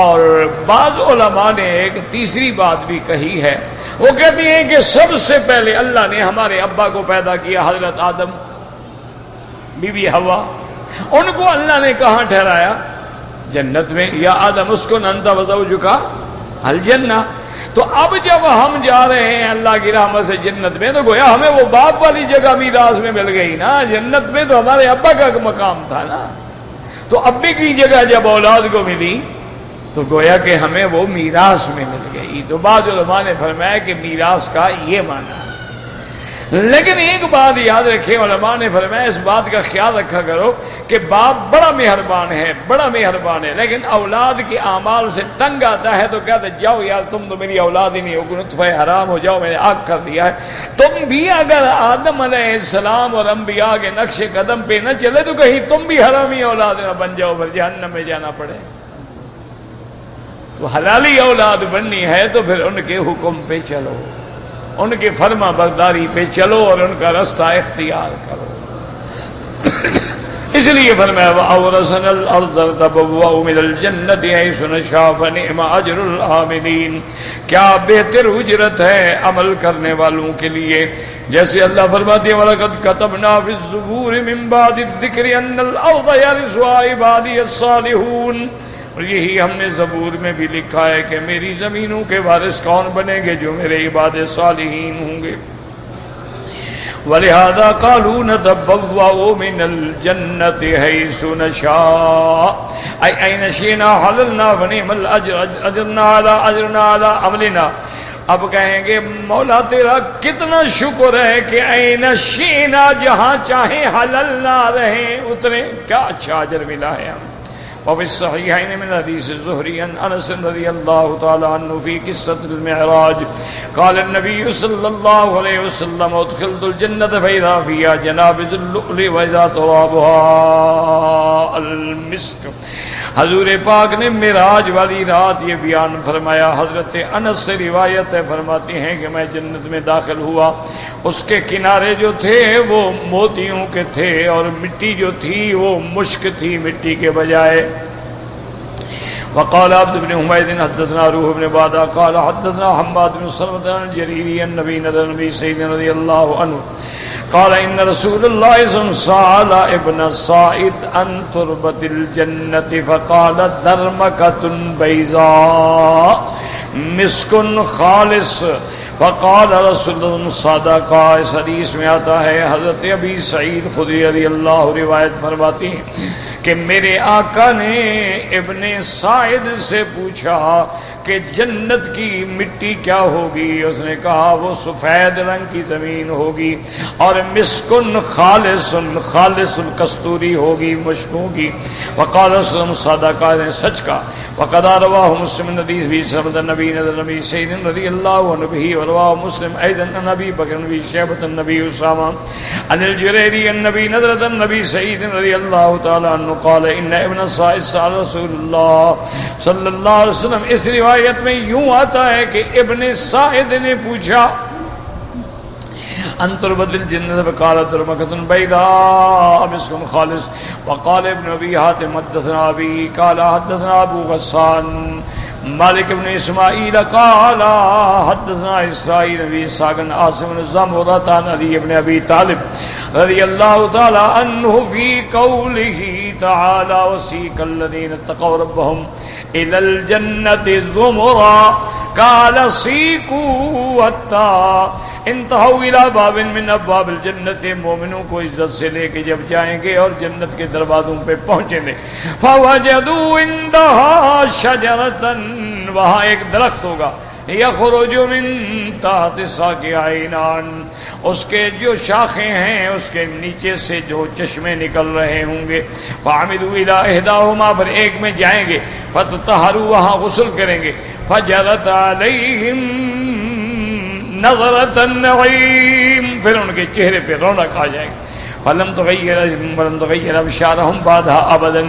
S1: اور بعض علماء نے ایک تیسری بات بھی کہی ہے، وہ کہتی ہیں کہ سب سے پہلے اللہ نے ہمارے ابا کو پیدا کیا، حضرت آدم، بی بی حوا، ان کو اللہ نے کہاں ٹھہرایا؟ جنت میں، یا آدم اسکن انت وزوجک الجنہ۔ تو اب جب ہم جا رہے ہیں اللہ کی رحمت سے جنت میں، تو گویا ہمیں وہ باپ والی جگہ میراث میں مل گئی نا، جنت میں تو ہمارے ابا کا مقام تھا نا، تو ابے کی جگہ جب اولاد کو ملی تو گویا کہ ہمیں وہ میراث میں مل گئی۔ تو بعض علماء نے فرمایا کہ میراث کا یہ معنی ہے۔ لیکن ایک بات یاد رکھیں، علماء نے فرمایا اس بات کا خیال رکھا کرو کہ باپ بڑا مہربان ہے، بڑا مہربان ہے، لیکن اولاد کے اعمال سے تنگ آتا ہے تو کہتے جاؤ یار تم تو میری اولاد ہی نہیں ہو، نطفہ حرام ہو جاؤ، میں نے آگ کر دیا ہے۔ تم بھی اگر آدم علیہ السلام اور انبیاء کے نقش قدم پہ نہ چلے تو کہیں تم بھی حرامی اولاد نہ بن جاؤ، پھر جہنم میں جانا پڑے۔ تو حلالی اولاد بننی ہے تو پھر ان کے حکم پہ چلو، ان کی فرما برداری پہ چلو اور ان کا رستہ اختیار کرو۔ اس لیے فرمایا وَأَوْرَثَنَا الْأَرْضَ نَتَبَوَّأُ مِنَ الْجَنَّةِ حَيْثُ نَشَاءُ فَنِعْمَ أَجْرُ الْعَامِلِينَ۔ کیا بہتر اجرت ہے عمل کرنے والوں کے لیے، جیسے اللہ فرماتے ہیں وَلَقَدْ كَتَبْنَا فِي الزُّبُورِ مِن بَعْدِ الذِّكْرِ أَنَّ الْأَرْضَ يَرِثُهَا عِبَادِيَ الصَّالِحُونَ۔ اور یہی ہم نے زبور میں بھی لکھا ہے کہ میری زمینوں کے وارث کون بنیں گے؟ جو میرے عباد صالحین ہوں گے۔ وَلِهَذَا قَالُوا نَتَبَوَّأُ مِنَ الْجَنَّةِ حَيْثُ نَشَاءُ أَيْ أَيْنَ شِئْنَا حَلَلْنَا فَنِعْمَ الْأَجْرُ أَجْرُنَا عَلَىٰ عَمَلِنَا۔ اب کہیں گے مولا تیرا کتنا شکر ہے کہ أَيْنَ شِئْنَا، جہاں چاہیں حللنا رہیں اتریں، کیا اچھا اجر ملا ہے ہم۔ وفي الصحيحين من حديث الزهري عن انس رضي الله تعالى عنه في قصة المعراج قال النبي صلى الله عليه وسلم ادخلت الجنة فإذا فيها جنابذ اللؤلؤ وإذا ترابها المسك۔ حضور پاک نے معراج والی رات یہ بیان فرمایا، حضرت انس سے روایت ہے، فرماتے ہیں کہ میں جنت میں داخل ہوا، اس کے کنارے جو تھے وہ موتیوں کے تھے، اور مٹی جو تھی وہ مشک تھی مٹی کے بجائے۔ وقال عبد بن حمید حدثنا روح بن بادہ قال حدثنا حماد بن سلمة عن الجريري عن النبي سيدنا رضي الله عنه قال ان رسول الله صلى الله عليه وسلم سأل ابن الصائد عن تربة الجنة فقال درمكة بيضاء مسك خالص فقال رسول اللہ صدقہ۔ اس حدیث میں آتا ہے حضرت ابی سعید خدری رضی اللہ روایت فرماتی ہیں کہ میرے آقا نے ابن سعید سے پوچھا کہ جنت کی مٹی کیا ہوگی؟ اس نے کہا وہ سفید رنگ کی زمین ہوگی، اور مسکن خالص کستوری ہوگی، مشک ہوگی۔ وقال رسول اللہ صدقہ، نے سچ کہا۔ وقد رواه مسلم حدیث بھی سبت النبی نظر نبی سیدنا رضی اللہ عنہ بھی، ورواه مسلم ایضا نبی بکر نبی شیبت النبی اسامہ عن الجریری النبی نظرت النبی سیدنا رضی اللہ تعالی عنہ قال ان ابن الصائد سأل رسول اللہ صلی اللہ علیہ وسلم۔ اس روایت میں یوں آتا ہے کہ ابن سائد نے پوچھا ان تربت الجنة فقال درمكة بيضاء مسك خالص۔ وقال ابن ابي حاتم حدثنا ابي قال حدثنا ابو غسان مالك بن اسماعيل قال حدثنا اسرائيل بن اسحاق بن عاصم بن زمرة عن علي بن ابي طالب رضي الله تعالى عنه في قوله تعالى وسيق الذين اتقوا ربهم الى الجنة زمرا قال سيقوا حتى انتہوا الى باب من ابواب الجنت۔ مومنوں کو عزت سے لے کے جب جائیں گے اور جنت کے دروازوں پہ پہنچیں گے، فوجدوا عندها شجرة، وہاں ایک درخت ہوگا، یخرج من تحت ساق عینان، اس کے جو شاخیں ہیں اس کے نیچے سے جو چشمے نکل رہے ہوں گے۔ فعمدوا الى احداهما، پر ایک میں جائیں گے، فتطہروا، وہاں غسل کریں گے، فجرت علیہم نظرۃ النعیم، پھر ان کے چہرے پہ رونق آ جائے گی۔ فلم تغیر ابشارہم بعدھا ابدا،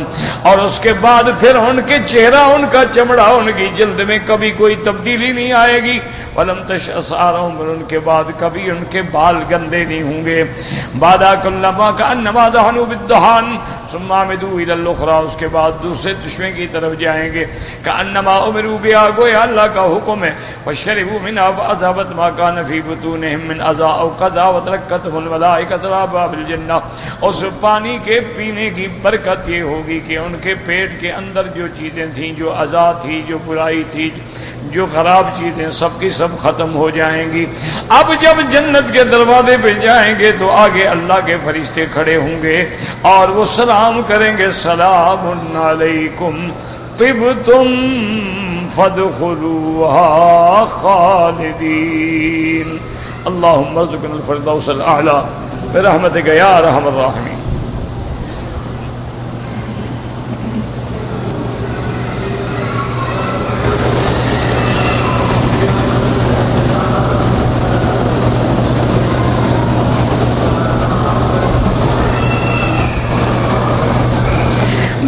S1: اور اس کے بعد پھر ان کے چہرہ، ان کا چمڑا، ان کی جلد میں کبھی کوئی تبدیلی نہیں آئے گی. ولم تشعث شعرہم، ان کے بعد کبھی ان کے بال گندے نہیں ہوں گے. بعدا کلما کانما دہنوا بالدہان ثم عمدوا الی الاخری، اس کے بعد دوسرے چشمے کی طرف جائیں گے. کانما امروا بها، گویا اللہ کا حکم ہے. فشربوا منها فاذهبت ما كان في بطونهم من اذى او قذى وتركتهم الملائکۃ على باب الجنہ. اس پانی کے پینے کی برکت یہ ہوگی کہ ان کے پیٹ کے اندر جو چیزیں تھیں، جو اذى تھی، جو برائی تھی، جو خراب چیزیں، سب کی سب ختم ہو جائیں گی. اب جب جنت کے دروازے پہ جائیں گے تو آگے اللہ کے فرشتے کھڑے ہوں گے اور وہ سلام کریں گے، سلام علیکم طبتم فادخلوها خالدین. اللهم ارزقنا الفردوس الاعلی برحمتک یا ارحم الراحمین.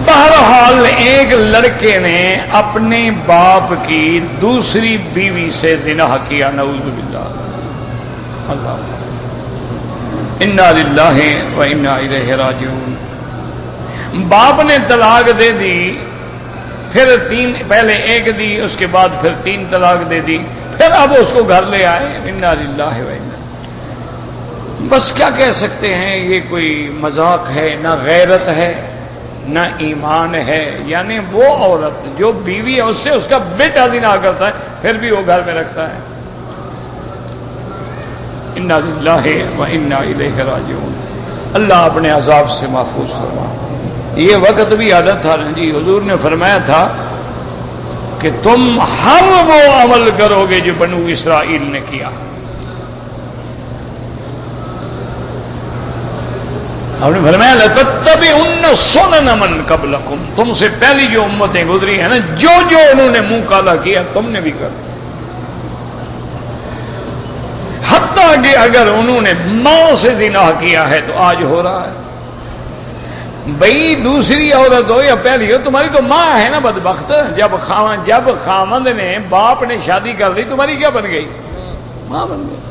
S1: بہرحال ایک لڑکے نے اپنے باپ کی دوسری بیوی سے زنا کیا، نعوذ باللہ. اللہ انا للہ و انا الیہ راجعون. باپ نے طلاق دے دی، پھر پہلے ایک دی، اس کے بعد پھر 3 طلاق دے دی، پھر اب اس کو گھر لے آئے. انا للہ و انا. بس کیا کہہ سکتے ہیں، یہ کوئی مذاق ہے، نہ غیرت ہے نہ ایمان ہے. یعنی وہ عورت جو بیوی ہے اس سے اس کا بیٹا زنا کرتا ہے، پھر بھی وہ گھر میں رکھتا ہے. انا للہ و انا الیہ راجعون. اللہ اپنے عذاب سے محفوظ فرما. یہ وقت بھی عادت تھا نا جی، حضور نے فرمایا تھا کہ تم ہر وہ عمل کرو گے جو بنو اسرائیل نے کیا. ہم نے فرمایا لَتَتَّبِعُنَّ سُنَنَ مَن قَبْلَكُمْ، تم سے پہلی جو امتیں گزری ہیں نا، جو جو انہوں نے منہ کالا کیا تم نے بھی کر. حتیٰ کہ اگر انہوں نے ماں سے زنا کیا ہے تو آج ہو رہا ہے. بھئی دوسری عورت ہو یا پہلی ہو، تمہاری تو ماں ہے نا بدبخت. جب خامند نے باپ نے شادی کر لی، تمہاری کیا بن گئی؟ ماں بن گئی.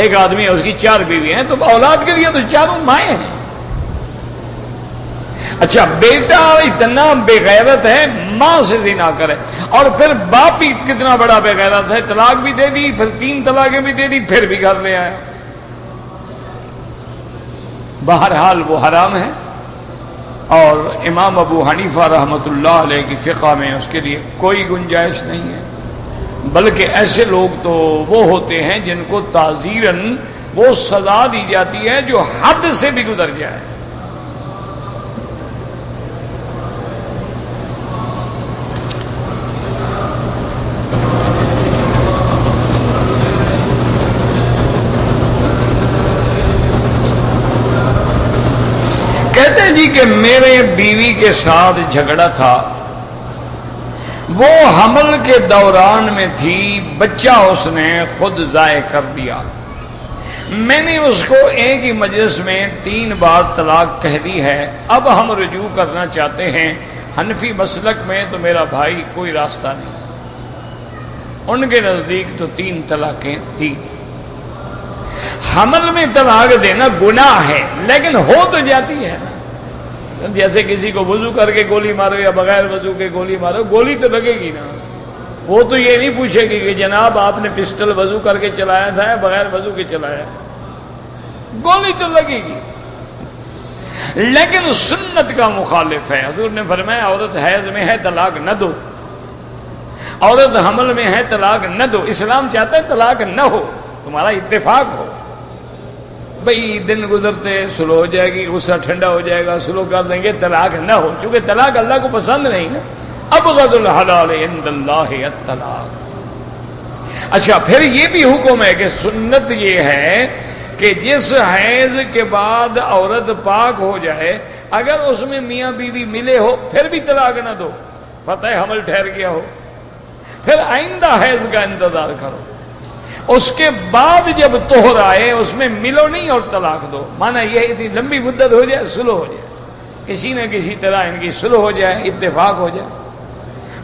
S1: ایک آدمی ہے، اس کی 4 بیوی ہیں، تو اولاد کے لیے تو 4 مائیں ہیں. اچھا بیٹا اتنا بے غیرت ہے، ماں سے زنا کرے، اور پھر باپ بھی کتنا بڑا بے غیرت ہے، طلاق بھی دے دی، پھر 3 طلاقیں بھی دے دی، پھر بھی گھر لے آیا. بہرحال وہ حرام ہے. اور امام ابو حنیفہ رحمۃ اللہ علیہ کی فقہ میں اس کے لیے کوئی گنجائش نہیں ہے. بلکہ ایسے لوگ تو وہ ہوتے ہیں جن کو تعزیراً وہ سزا دی جاتی ہے جو حد سے بھی گزر جائے. کہتے ہیں جی کہ میرے بیوی کے ساتھ جھگڑا تھا، وہ حمل کے دوران میں تھی، بچہ اس نے خود ضائع کر دیا. میں نے اس کو ایک ہی مجلس میں 3 بار طلاق کہہ دی ہے. اب ہم رجوع کرنا چاہتے ہیں. حنفی مسلک میں تو میرا بھائی کوئی راستہ نہیں، ان کے نزدیک تو 3 طلاقیں تھی. حمل میں طلاق دینا گناہ ہے، لیکن ہو تو جاتی ہے نا. جیسے کسی کو وضو کر کے گولی مارو یا بغیر وضو کے گولی مارو، گولی تو لگے گی نا. وہ تو یہ نہیں پوچھے گی کہ جناب آپ نے پسٹل وضو کر کے چلایا تھا یا بغیر وضو کے چلایا. گولی تو لگے گی، لیکن سنت کا مخالف ہے. حضور نے فرمایا عورت حیض میں ہے طلاق نہ دو، عورت حمل میں ہے طلاق نہ دو. اسلام چاہتا ہے طلاق نہ ہو، تمہارا اتفاق ہو. بھئی دن گزرتے سلو ہو جائے گی، غصہ ٹھنڈا ہو جائے گا، سلو کر دیں گے، طلاق نہ ہو. چونکہ طلاق اللہ کو پسند نہیں نا. ابغض الحلال عند اللہ الطلاق. اچھا پھر یہ بھی حکم ہے کہ سنت یہ ہے کہ جس حیض کے بعد عورت پاک ہو جائے، اگر اس میں میاں بیوی ملے ہو پھر بھی طلاق نہ دو. پتہ ہے حمل ٹھہر گیا ہو، پھر آئندہ حیض کا انتظار کرو. اس کے بعد جب طہر آئے اس میں ملو نہیں اور طلاق دو، مانا یہ اتنی لمبی مدت ہو جائے، سلو ہو جائے، کسی نہ کسی طرح ان کی سلو ہو جائے، اتفاق ہو جائے،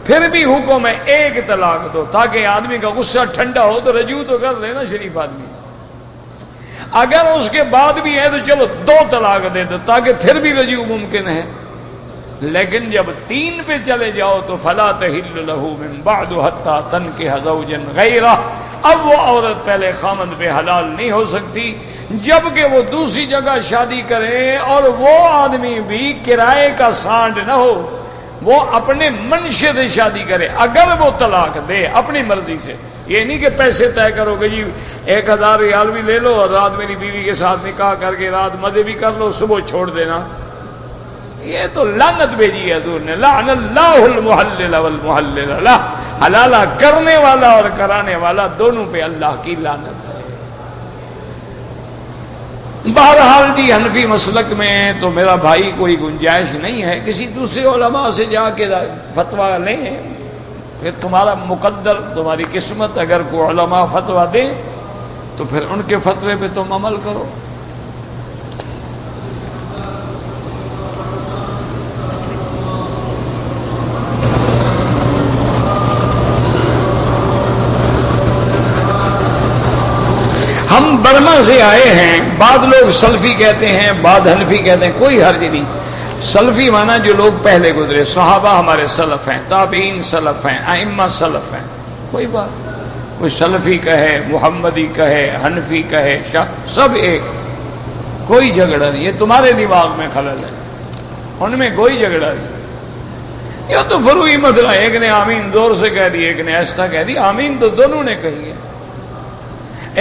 S1: پھر بھی حکم ہے ایک طلاق دو تاکہ آدمی کا غصہ ٹھنڈا ہو تو رجوع تو کر لینا شریف آدمی۔ اگر اس کے بعد بھی ہے تو چلو 2 طلاق دے دو تاکہ پھر بھی رجوع ممکن ہے، لیکن جب 3 پہ چلے جاؤ تو فلا تحل له من بعد حتى تنكح زوجا غیرہ، اب وہ عورت پہلے خامند پہ حلال نہیں ہو سکتی جبکہ وہ دوسری جگہ شادی کرے اور وہ آدمی بھی کرائے کا سانڈ نہ ہو، وہ اپنے منشے سے شادی کرے، اگر وہ طلاق دے اپنی مرضی سے، یہ نہیں کہ پیسے طے کرو گے جی 1000 ریال بھی لے لو اور رات میری بیوی کے ساتھ نکاح کر کے رات مزے بھی کر لو، صبح چھوڑ دینا، یہ تو لعنت بھیجی ہے حضور نے، لعن اللہ المحلل والمحلل له، حلالہ کرنے والا اور کرانے والا دونوں پہ اللہ کی لعنت ہے۔ بہرحال جی حنفی مسلک میں تو میرا بھائی کوئی گنجائش نہیں ہے، کسی دوسرے علماء سے جا کے فتویٰ لیں، پھر تمہارا مقدر، تمہاری قسمت، اگر کوئی علماء فتویٰ دیں تو پھر ان کے فتوے پہ تم عمل کرو۔ ہم برما سے آئے ہیں، بعض لوگ سلفی کہتے ہیں، بعض حنفی کہتے ہیں، کوئی حرج نہیں۔ سلفی مانا جو لوگ پہلے گزرے، صحابہ ہمارے سلف ہیں، تابعین سلف ہیں، ائمہ سلف ہیں، کوئی بات، کوئی سلفی کہے، محمدی کہے، حنفی کہے، سب ایک، کوئی جھگڑا نہیں، یہ تمہارے دماغ میں خلل ہے، ان میں کوئی جھگڑا نہیں، یہ تو فروعی مسئلہ، ایک نے آمین زور سے کہہ دی، ایک نے ایسا کہہ دی، آمین تو دونوں نے کہی ہے۔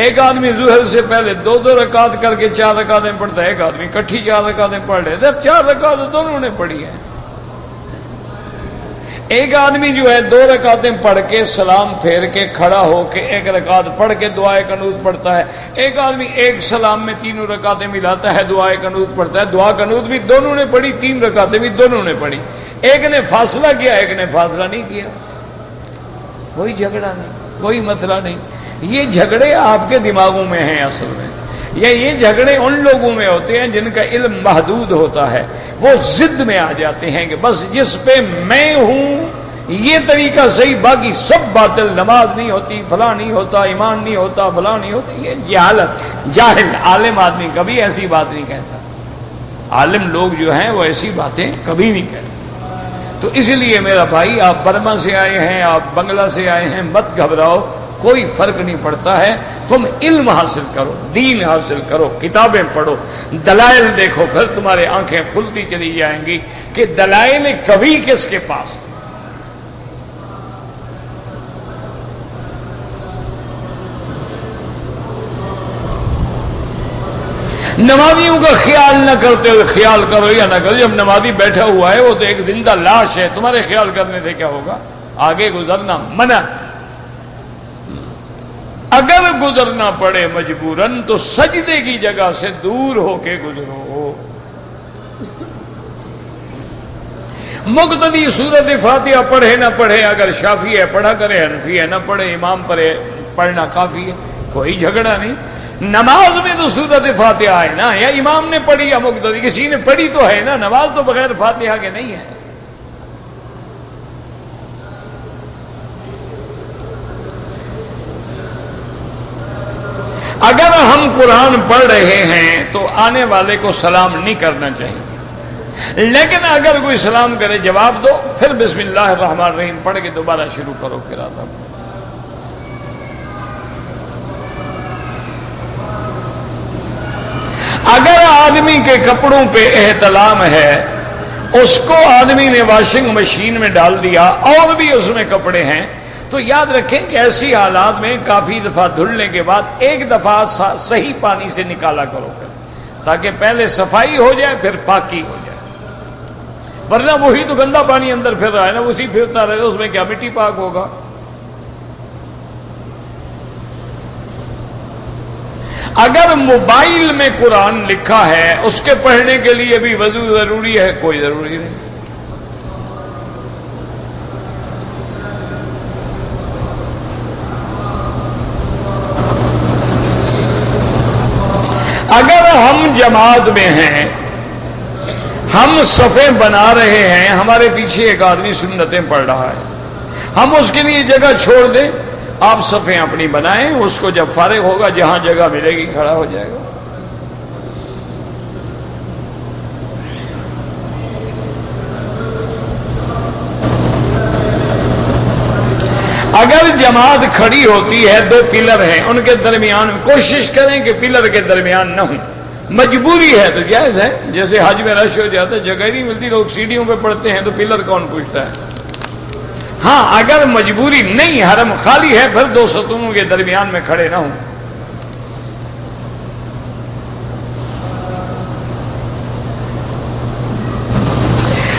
S1: ایک آدمی ظہر سے پہلے 2 رکعت کر کے 4 رکعتیں پڑھتا ہے، ایک آدمی کٹھی 4 رکعتیں پڑھ رہے، صرف 4 رکعتیں دونوں نے پڑھی ہیں۔ ایک آدمی جو ہے 2 رکعتیں پڑھ کے سلام پھیر کے کھڑا ہو کے 1 رکعت پڑھ کے دعائے قنوت پڑھتا ہے، ایک آدمی ایک سلام میں 3 رکعتیں ملاتا ہے، دعائے قنوت پڑھتا ہے، دعا قنوت بھی دونوں نے پڑھی، 3 رکعتیں بھی دونوں نے پڑھی، ایک نے فاصلہ کیا ایک نے فاصلہ نہیں کیا، کوئی جھگڑا نہیں، کوئی مسئلہ نہیں۔ یہ جھگڑے آپ کے دماغوں میں ہیں اصل میں، یا یہ جھگڑے ان لوگوں میں ہوتے ہیں جن کا علم محدود ہوتا ہے، وہ ضد میں آ جاتے ہیں کہ بس جس پہ میں ہوں یہ طریقہ صحیح، باقی سب باطل، نماز نہیں ہوتی، فلاں نہیں ہوتا، ایمان نہیں ہوتا، فلاں نہیں ہوتی، یہ جہالت، جاہل عالم آدمی کبھی ایسی بات نہیں کہتا، عالم لوگ جو ہیں وہ ایسی باتیں کبھی نہیں کہتے۔ تو اس لیے میرا بھائی، آپ برما سے آئے ہیں، آپ بنگلہ سے آئے ہیں، مت گھبراؤ، کوئی فرق نہیں پڑتا ہے، تم علم حاصل کرو، دین حاصل کرو، کتابیں پڑھو، دلائل دیکھو، پھر تمہاری آنکھیں کھلتی چلی جائیں گی کہ دلائل کبھی کس کے پاس۔ نمازیوں کا خیال نہ کرتے ہوئے خیال کرو یا نہ کرو، جب نمازی بیٹھا ہوا ہے وہ تو ایک زندہ لاش ہے، تمہارے خیال کرنے سے کیا ہوگا؟ آگے گزرنا منع، اگر گزرنا پڑے مجبوراً تو سجدے کی جگہ سے دور ہو کے گزرو۔ مقتدی سورت فاتحہ پڑھے نہ پڑھے، اگر شافعی ہے پڑھا کرے، حنفی ہے نہ پڑھے، امام پڑھے، پڑھنا کافی ہے، کوئی جھگڑا نہیں۔ نماز میں تو سورت فاتحہ ہے نا، یا امام نے پڑھی یا مقتدی کسی نے پڑھی تو ہے نا، نماز تو بغیر فاتحہ کے نہیں ہے۔ اگر ہم قرآن پڑھ رہے ہیں تو آنے والے کو سلام نہیں کرنا چاہیے، لیکن اگر کوئی سلام کرے جواب دو، پھر بسم اللہ الرحمن الرحیم پڑھ کے دوبارہ شروع کرو قرات۔ اگر آدمی کے کپڑوں پہ احتلام ہے، اس کو آدمی نے واشنگ مشین میں ڈال دیا اور بھی اس میں کپڑے ہیں، تو یاد رکھیں کہ ایسی حالات میں کافی دفعہ دھلنے کے بعد ایک دفعہ صحیح پانی سے نکالا کرو، پھر تاکہ پہلے صفائی ہو جائے پھر پاکی ہو جائے، ورنہ وہی تو گندا پانی اندر پھر رہا ہے نا، اسی پھرتا رہے، اس میں کیا مٹی پاک ہوگا۔ اگر موبائل میں قرآن لکھا ہے اس کے پڑھنے کے لیے بھی وضو ضروری ہے؟ کوئی ضروری نہیں۔ ہم جماعت میں ہیں، ہم صفیں بنا رہے ہیں، ہمارے پیچھے ایک آدمی سنتیں پڑھ رہا ہے، ہم اس کے لیے جگہ چھوڑ دیں، آپ صفیں اپنی بنائیں، اس کو جب فارغ ہوگا جہاں جگہ ملے گی کھڑا ہو جائے گا۔ اگر جماعت کھڑی ہوتی ہے، دو پلر ہیں، ان کے درمیان کوشش کریں کہ پلر کے درمیان نہ ہوں، مجبوری ہے تو جائز ہے، جیسے حج میں رش ہو جاتا ہے، جگہ نہیں ملتی، لوگ سیڑھیوں پہ پڑتے ہیں، تو پلر کون پوچھتا ہے؟ ہاں اگر مجبوری نہیں، حرم خالی ہے، پھر دو ستونوں کے درمیان میں کھڑے نہ ہوں۔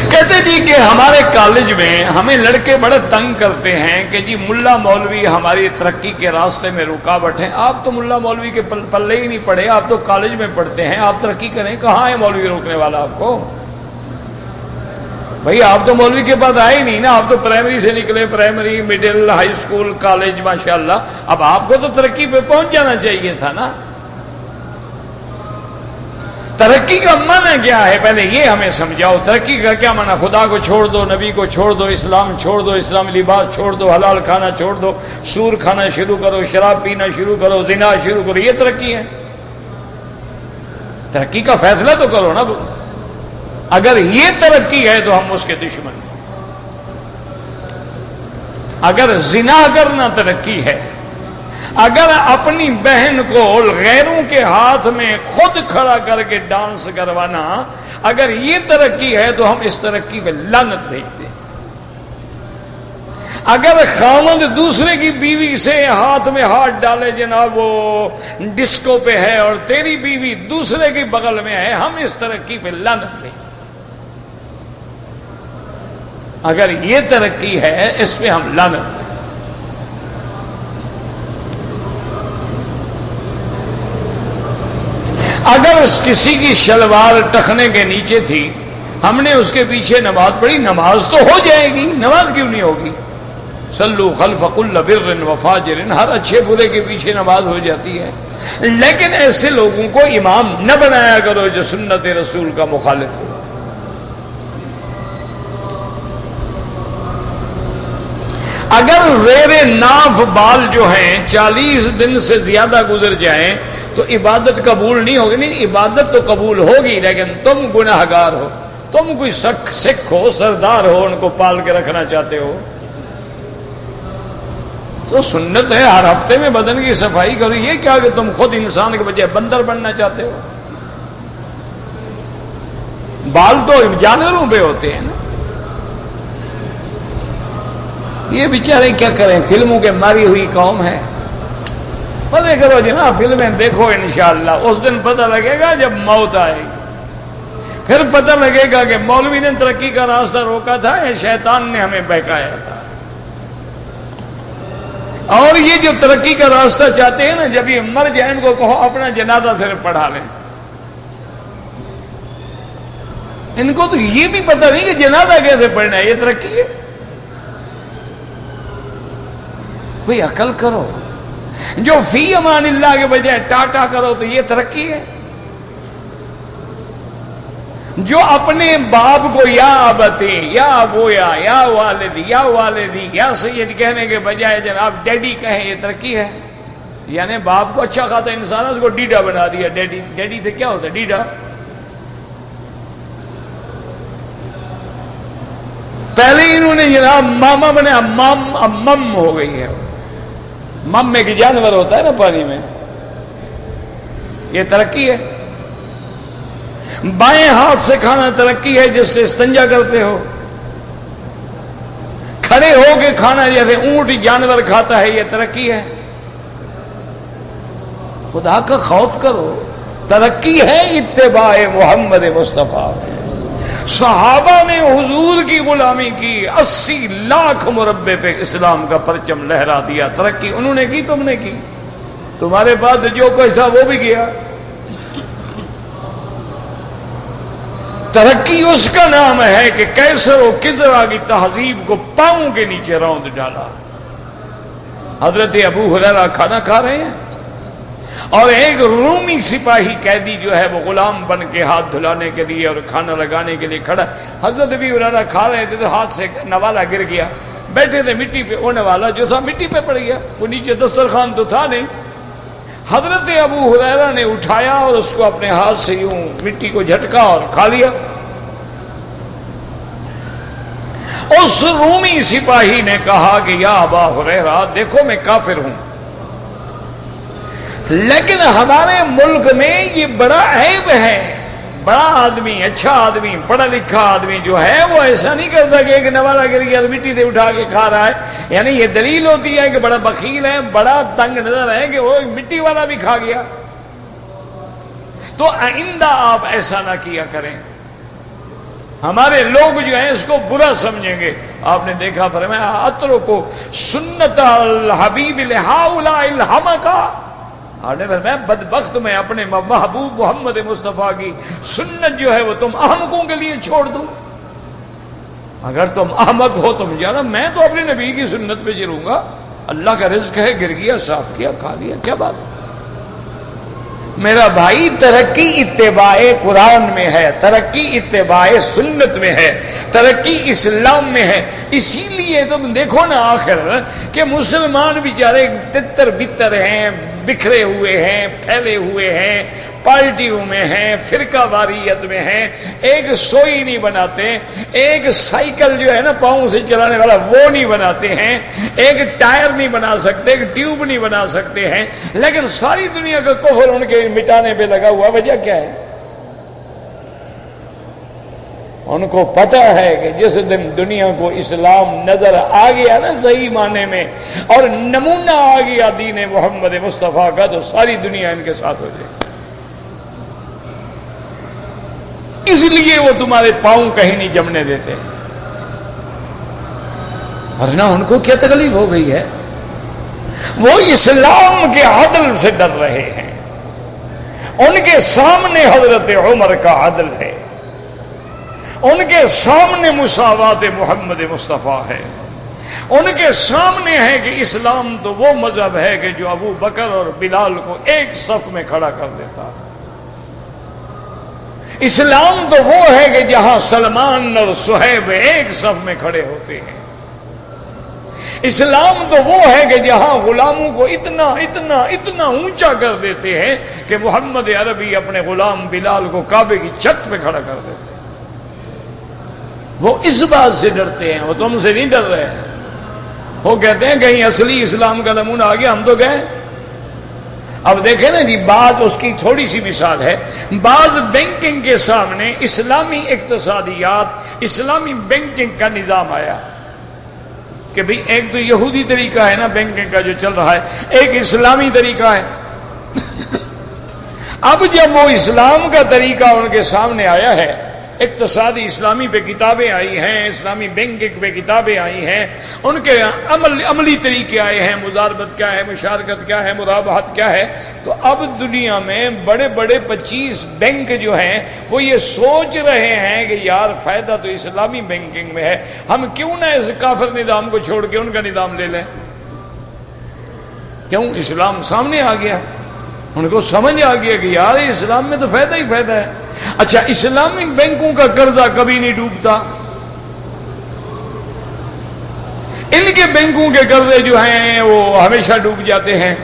S1: کہتے جی کہ ہمارے کالج میں ہمیں لڑکے بڑے تنگ کرتے ہیں کہ جی ملا مولوی ہماری ترقی کے راستے میں رکاوٹ ہے۔ آپ تو ملا مولوی کے پلے ہی نہیں پڑے، آپ تو کالج میں پڑھتے ہیں، آپ ترقی کریں، کہاں ہے مولوی روکنے والا آپ کو؟ بھئی آپ تو مولوی کے پاس آئے نہیں نا، آپ تو پرائمری سے نکلے، primary, middle, high school, college, ماشاءاللہ، اب آپ کو تو ترقی پہ پہنچ جانا چاہیے تھا نا۔ ترقی کا معنی کیا ہے؟ پہلے یہ ہمیں سمجھاؤ، ترقی کا کیا معنی؟ خدا کو چھوڑ دو، نبی کو چھوڑ دو، اسلام چھوڑ دو، اسلامی لباس چھوڑ دو، حلال کھانا چھوڑ دو، سور کھانا شروع کرو، شراب پینا شروع کرو، زنا شروع کرو، یہ ترقی ہے؟ ترقی کا فیصلہ تو کرو نا۔ اگر یہ ترقی ہے تو ہم اس کے دشمن ہیں۔ اگر زنا کرنا ترقی ہے، اگر اپنی بہن کو غیروں کے ہاتھ میں خود کھڑا کر کے ڈانس کروانا، اگر یہ ترقی ہے تو ہم اس ترقی پہ لعنت بھیجتے ہیں۔ اگر خاوند دوسرے کی بیوی سے ہاتھ میں ہاتھ ڈالے، جناب وہ ڈسکو پہ ہے اور تیری بیوی دوسرے کی بغل میں ہے، ہم اس ترقی پہ لعنت بھیجتے ہیں۔ اگر یہ ترقی ہے اس پہ ہم لعنت۔ اگر کسی کی شلوار ٹخنے کے نیچے تھی، ہم نے اس کے پیچھے نماز پڑھی، نماز تو ہو جائے گی، نماز کیوں نہیں ہوگی؟ صلو خلف کل بر و فاجر، ہر اچھے برے کے پیچھے نماز ہو جاتی ہے۔ لیکن ایسے لوگوں کو امام نہ بنایا کرو جو سنت رسول کا مخالف ہو۔ اگر زیر ناف بال جو ہیں 40 دن سے زیادہ گزر جائیں تو عبادت قبول نہیں ہوگی۔ نہیں، عبادت تو قبول ہوگی، لیکن تم گناہگار ہو، تم کوئی سکھ ہو، سردار ہو، ان کو پال کے رکھنا چاہتے ہو تو سنت ہے ہر ہفتے میں بدن کی صفائی کرو۔ یہ کیا کہ تم خود انسان کے بجائے بندر بننا چاہتے ہو؟ بال تو جانوروں پہ ہوتے ہیں نا۔ یہ بیچارے کیا کریں، فلموں کے ماری ہوئی قوم ہے۔ مزے کرو جناب، فلمیں دیکھو، انشاءاللہ اس دن پتہ لگے گا جب موت آئے گی، پھر پتہ لگے گا کہ مولوی نے ترقی کا راستہ روکا تھا یا شیطان نے ہمیں بہکایا تھا۔ اور یہ جو ترقی کا راستہ چاہتے ہیں نا، جب یہ مر جائیں ان کو کہو اپنا جنازہ صرف پڑھا لیں۔ ان کو تو یہ بھی پتہ نہیں کہ جنازہ کیسے پڑھنا ہے، یہ ترقی ہے؟ کوئی عقل کرو۔ جو فی امان اللہ کے بجائے ٹاٹا کرو تو یہ ترقی ہے؟ جو اپنے باپ کو یا ابتی یا ابویا یا والدی یا والدی یا سید کہنے کے بجائے جناب ڈیڈی کہیں، یہ ترقی ہے؟ یعنی باپ کو اچھا خاصا انسان ہے، اس کو ڈیڈا بنا دیا۔ ڈیڈی، ڈیڈی سے کیا ہوتا ہے؟ ڈیڈا۔ پہلے انہوں نے جناب ماما بنے، اب مم ہو گئی ہے۔ مم میں کہ جانور ہوتا ہے نا پانی میں، یہ ترقی ہے؟ بائیں ہاتھ سے کھانا ترقی ہے جس سے استنجا کرتے ہو؟ کھڑے ہو کے کھانا جیسے اونٹ جانور کھاتا ہے، یہ ترقی ہے؟ خدا کا خوف کرو۔ ترقی ہے اتباع محمد مصطفیٰ۔ صحابہ نے حضور کی غلامی کی، 80 لاکھ مربع پہ اسلام کا پرچم لہرا دیا۔ ترقی انہوں نے کی، تم نے کی؟ تمہارے بعد جو کچھ تھا وہ بھی کیا۔ ترقی اس کا نام ہے کہ کیسر و کسرا کی تہذیب کو پاؤں کے نیچے روند ڈالا۔ حضرت ابو ہریرہ کھانا کھا رہے ہیں، اور ایک رومی سپاہی قیدی جو ہے وہ غلام بن کے ہاتھ دھلانے کے لیے اور کھانا لگانے کے لیے کھڑا. حضرت ابی ہریرہ کھا رہے تھے تو ہاتھ سے نوالا گر گیا. بیٹھے تھے مٹی پہ, وہ نوالا جو تھا مٹی پہ پڑ گیا, وہ نیچے دسترخوان تو تھا نہیں. حضرت ابو ہریرہ نے اٹھایا اور اس کو اپنے ہاتھ سے یوں مٹی کو جھٹکا اور کھا لیا. اس رومی سپاہی نے کہا کہ یا ابا ہریرہ دیکھو میں کافر ہوں, لیکن ہمارے ملک میں یہ بڑا عیب ہے, بڑا آدمی, اچھا آدمی, پڑھا لکھا آدمی جو ہے وہ ایسا نہیں کرتا کہ ایک نوالا گر گیا تو مٹی سے اٹھا کے کھا رہا ہے. یعنی یہ دلیل ہوتی ہے کہ بڑا بخیل ہے, بڑا تنگ نظر ہے کہ وہ مٹی والا بھی کھا گیا. تو آئندہ آپ ایسا نہ کیا کریں, ہمارے لوگ جو ہیں اس کو برا سمجھیں گے. آپ نے دیکھا فرمایا اترکو سنت الحبیب لہؤلاء الحمقا, آپ نے فرمایا بدبخت میں اپنے محبوب محمد مصطفیٰ کی سنت جو ہے وہ تم احمقوں کے لیے چھوڑ دوں. اگر تم احمق ہو تم جانا, میں تو اپنے نبی کی سنت پہ چلوں گا. اللہ کا رزق ہے, گر گیا صاف کیا کھا لیا, کیا بات ہے. میرا بھائی ترقی اتباع قرآن میں ہے, ترقی اتباع سنت میں ہے, ترقی اسلام میں ہے. اسی لیے تم دیکھو نا آخر کہ مسلمان بیچارے تتر بتر ہیں, بکھرے ہوئے ہیں, پھیلے ہوئے ہیں, پارٹیوں میں ہیں, فرقہ واریت میں ہیں, ایک سوئی نہیں بناتے, ایک سائیکل جو ہے نا پاؤں سے چلانے والا وہ نہیں بناتے ہیں, ایک ٹائر نہیں بنا سکتے, ایک ٹیوب نہیں بنا سکتے ہیں, لیکن ساری دنیا کا کفر ان کے مٹانے پہ لگا ہوا. وجہ کیا ہے؟ ان کو پتہ ہے کہ جس دن دنیا کو اسلام نظر آ گیا نا صحیح معنی میں, اور نمونہ آ گیا دین محمد مصطفیٰ کا, تو ساری دنیا ان کے ساتھ ہو جائے. اس لیے وہ تمہارے پاؤں کہیں نہیں جمنے دیتے. ورنہ ان کو کیا تکلیف ہو گئی ہے, وہ اسلام کے عدل سے ڈر رہے ہیں. ان کے سامنے حضرت عمر کا عدل ہے, ان کے سامنے مساوات محمد مصطفیٰ ہے, ان کے سامنے ہے کہ اسلام تو وہ مذہب ہے کہ جو ابو بکر اور بلال کو ایک صف میں کھڑا کر دیتا. اسلام تو وہ ہے کہ جہاں سلمان اور صہیب ایک صف میں کھڑے ہوتے ہیں. اسلام تو وہ ہے کہ جہاں غلاموں کو اتنا اتنا اتنا اونچا کر دیتے ہیں کہ محمد عربی اپنے غلام بلال کو کعبے کی چھت پہ کھڑا کر دیتے ہیں. وہ اس بات سے ڈرتے ہیں, وہ تم سے نہیں ڈر رہے ہیں. وہ کہتے ہیں کہیں اصلی اسلام کا نمونہ آ گیا, ہم تو گئے. اب دیکھیں نا جی, بات اس کی تھوڑی سی مثال ہے. بعض بینکنگ کے سامنے اسلامی اقتصادیات, اسلامی بینکنگ کا نظام آیا کہ بھئی ایک تو یہودی طریقہ ہے نا بینکنگ کا جو چل رہا ہے, ایک اسلامی طریقہ ہے. اب جب وہ اسلام کا طریقہ ان کے سامنے آیا ہے, اقتصادی اسلامی پہ کتابیں آئی ہیں, اسلامی بینکنگ پہ کتابیں آئی ہیں, ان کے عملی طریقے آئے ہیں, مضاربت کیا ہے, مشارکت کیا ہے, مرابحت کیا ہے, تو اب دنیا میں بڑے بڑے 25 بینک جو ہیں وہ یہ سوچ رہے ہیں کہ یار فائدہ تو اسلامی بینکنگ میں ہے, ہم کیوں نہ اس کافر نظام کو چھوڑ کے ان کا نظام لے لیں. کیوں؟ اسلام سامنے آ گیا, ان کو سمجھ آ گیا کہ یار اسلام میں تو فائدہ ہی فائدہ ہے. اچھا, اسلامک بینکوں کا قرضہ کبھی نہیں ڈوبتا, ان کے بینکوں کے قرضے جو ہیں وہ ہمیشہ ڈوب جاتے ہیں.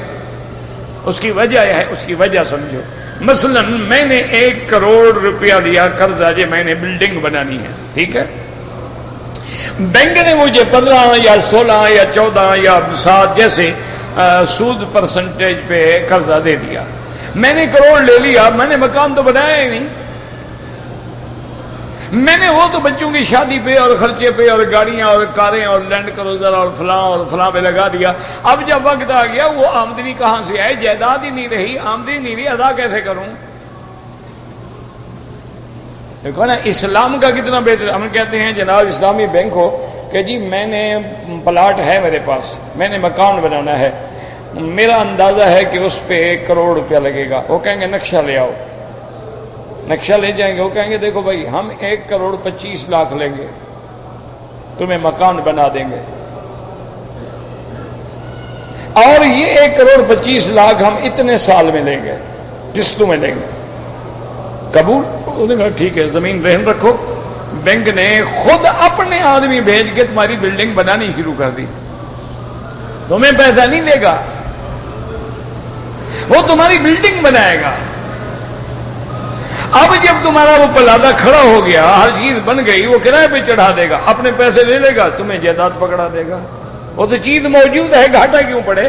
S1: اس کی وجہ ہے, اس کی وجہ سمجھو. مثلا میں نے 1 کروڑ روپیہ لیا قرضہ, جو میں نے بلڈنگ بنانی ہے, ٹھیک ہے. بینک نے مجھے 15 یا 16 یا 14 یا 7 جیسے سود پرسنٹیج پہ قرضہ دے دیا. میں نے کروڑ لے لیا, میں نے مکان تو بنایا ہی نہیں. میں نے وہ تو بچوں کی شادی پہ اور خرچے پہ اور گاڑیاں اور کاریں اور لینڈ کروزر اور فلاں پہ لگا دیا. اب جب وقت آ گیا وہ آمدنی کہاں سے آئے, جائیداد ہی نہیں رہی, آمدنی نہیں رہی, ادا کیسے کروں؟ دیکھو نا اسلام کا کتنا بہتر. ہم کہتے ہیں جناب اسلامی بینک ہو کہ جی میں نے پلاٹ ہے میرے پاس, میں نے مکان بنانا ہے, میرا اندازہ ہے کہ اس پہ 1 کروڑ روپیہ لگے گا. وہ کہیں گے نقشہ لے آؤ, نقشہ لے جائیں گے. وہ کہیں گے دیکھو بھائی ہم 1 کروڑ 25 لاکھ لیں گے, تمہیں مکان بنا دیں گے. اور یہ 1,25,00,000 ہم اتنے سال میں لیں گے، قسطوں میں لیں گے، قبول؟ انہوں نے کہا ٹھیک ہے، زمین رہن رکھو۔ بینک نے خود اپنے آدمی بھیج کے تمہاری بلڈنگ بنانی شروع کر دی، تمہیں پیسہ نہیں دے گا، وہ تمہاری بلڈنگ بنائے گا۔ اب جب تمہارا وہ پلادہ کھڑا ہو گیا، ہر چیز بن گئی، وہ کرائے پہ چڑھا دے گا، اپنے پیسے لے لے گا، تمہیں جائیداد پکڑا دے گا۔ وہ تو چیز موجود ہے، گھاٹا کیوں پڑے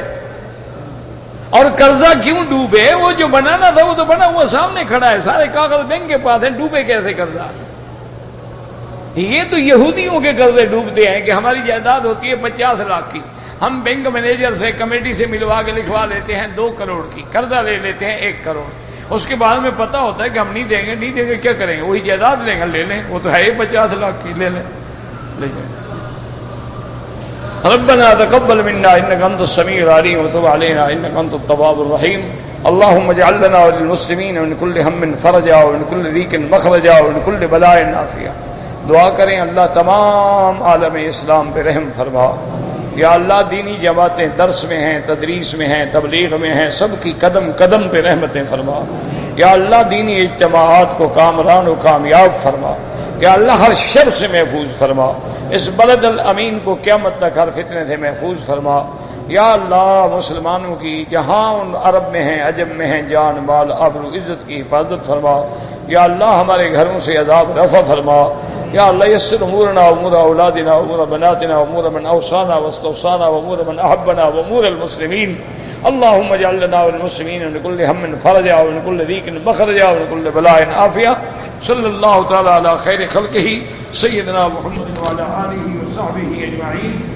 S1: اور قرضہ کیوں ڈوبے؟ وہ جو بنانا تھا وہ تو بنا ہوا سامنے کھڑا ہے، سارے کاغذ بینک کے پاس ہیں، ڈوبے کیسے قرضہ؟ یہ تو یہودیوں کے قرضے ڈوبتے ہیں کہ ہماری جائیداد ہوتی ہے 50 لاکھ کی، ہم بینک مینیجر سے کمیٹی سے ملوا کے لکھوا لیتے ہیں 2 کروڑ کی، قرضہ لے لیتے ہیں 1 کروڑ، اس کے بعد میں پتہ ہوتا ہے کہ ہم نہیں دیں گے کیا کریں گے؟ وہی جائیداد لیں گے، لے لیں، وہ تو ہے ہی 50 لاکھ کی، لے لیں، لے جائیں۔ ربنا تقبل منا انك انت السميع العليم وتب علينا انك انت التواب الرحيم اللهم اجعل لنا وللمسلمين من كل هم فرجا ومن كل ضيق مخرجا ومن كل بلاء عافية۔ دعا کریں اللہ تمام عالم اسلام پہ رحم فرما۔ یا اللہ دینی جماعتیں درس میں ہیں، تدریس میں ہیں، تبلیغ میں ہیں، سب کی قدم قدم پہ رحمتیں فرما۔ یا اللہ دینی اجتماعات کو کامران و کامیاب فرما۔ یا اللہ ہر شر سے محفوظ فرما، اس بلد الامین کو قیامت تک ہر فتنے سے محفوظ فرما۔ یا اللہ مسلمانوں کی جہاں ان عرب میں ہیں، عجم میں ہیں، جان مال آبرو عزت کی حفاظت فرما۔ یا اللہ ہمارے گھروں سے عذاب رفع فرما۔ یا اللہ یسر امورنا امور اولادنا امور بناتنا امور من اوصانا واستوصانا وامور من احبنا وامور المسلمین اللهم اجعل لنا والمسلمین من كل هم فرجا ومن كل ضيق مخرجا ومن كل بلاء عافية صلی اللہ تعالی علی خیر خلقہ سیدنا محمد وعلى آلہ وصحبہ اجمعین۔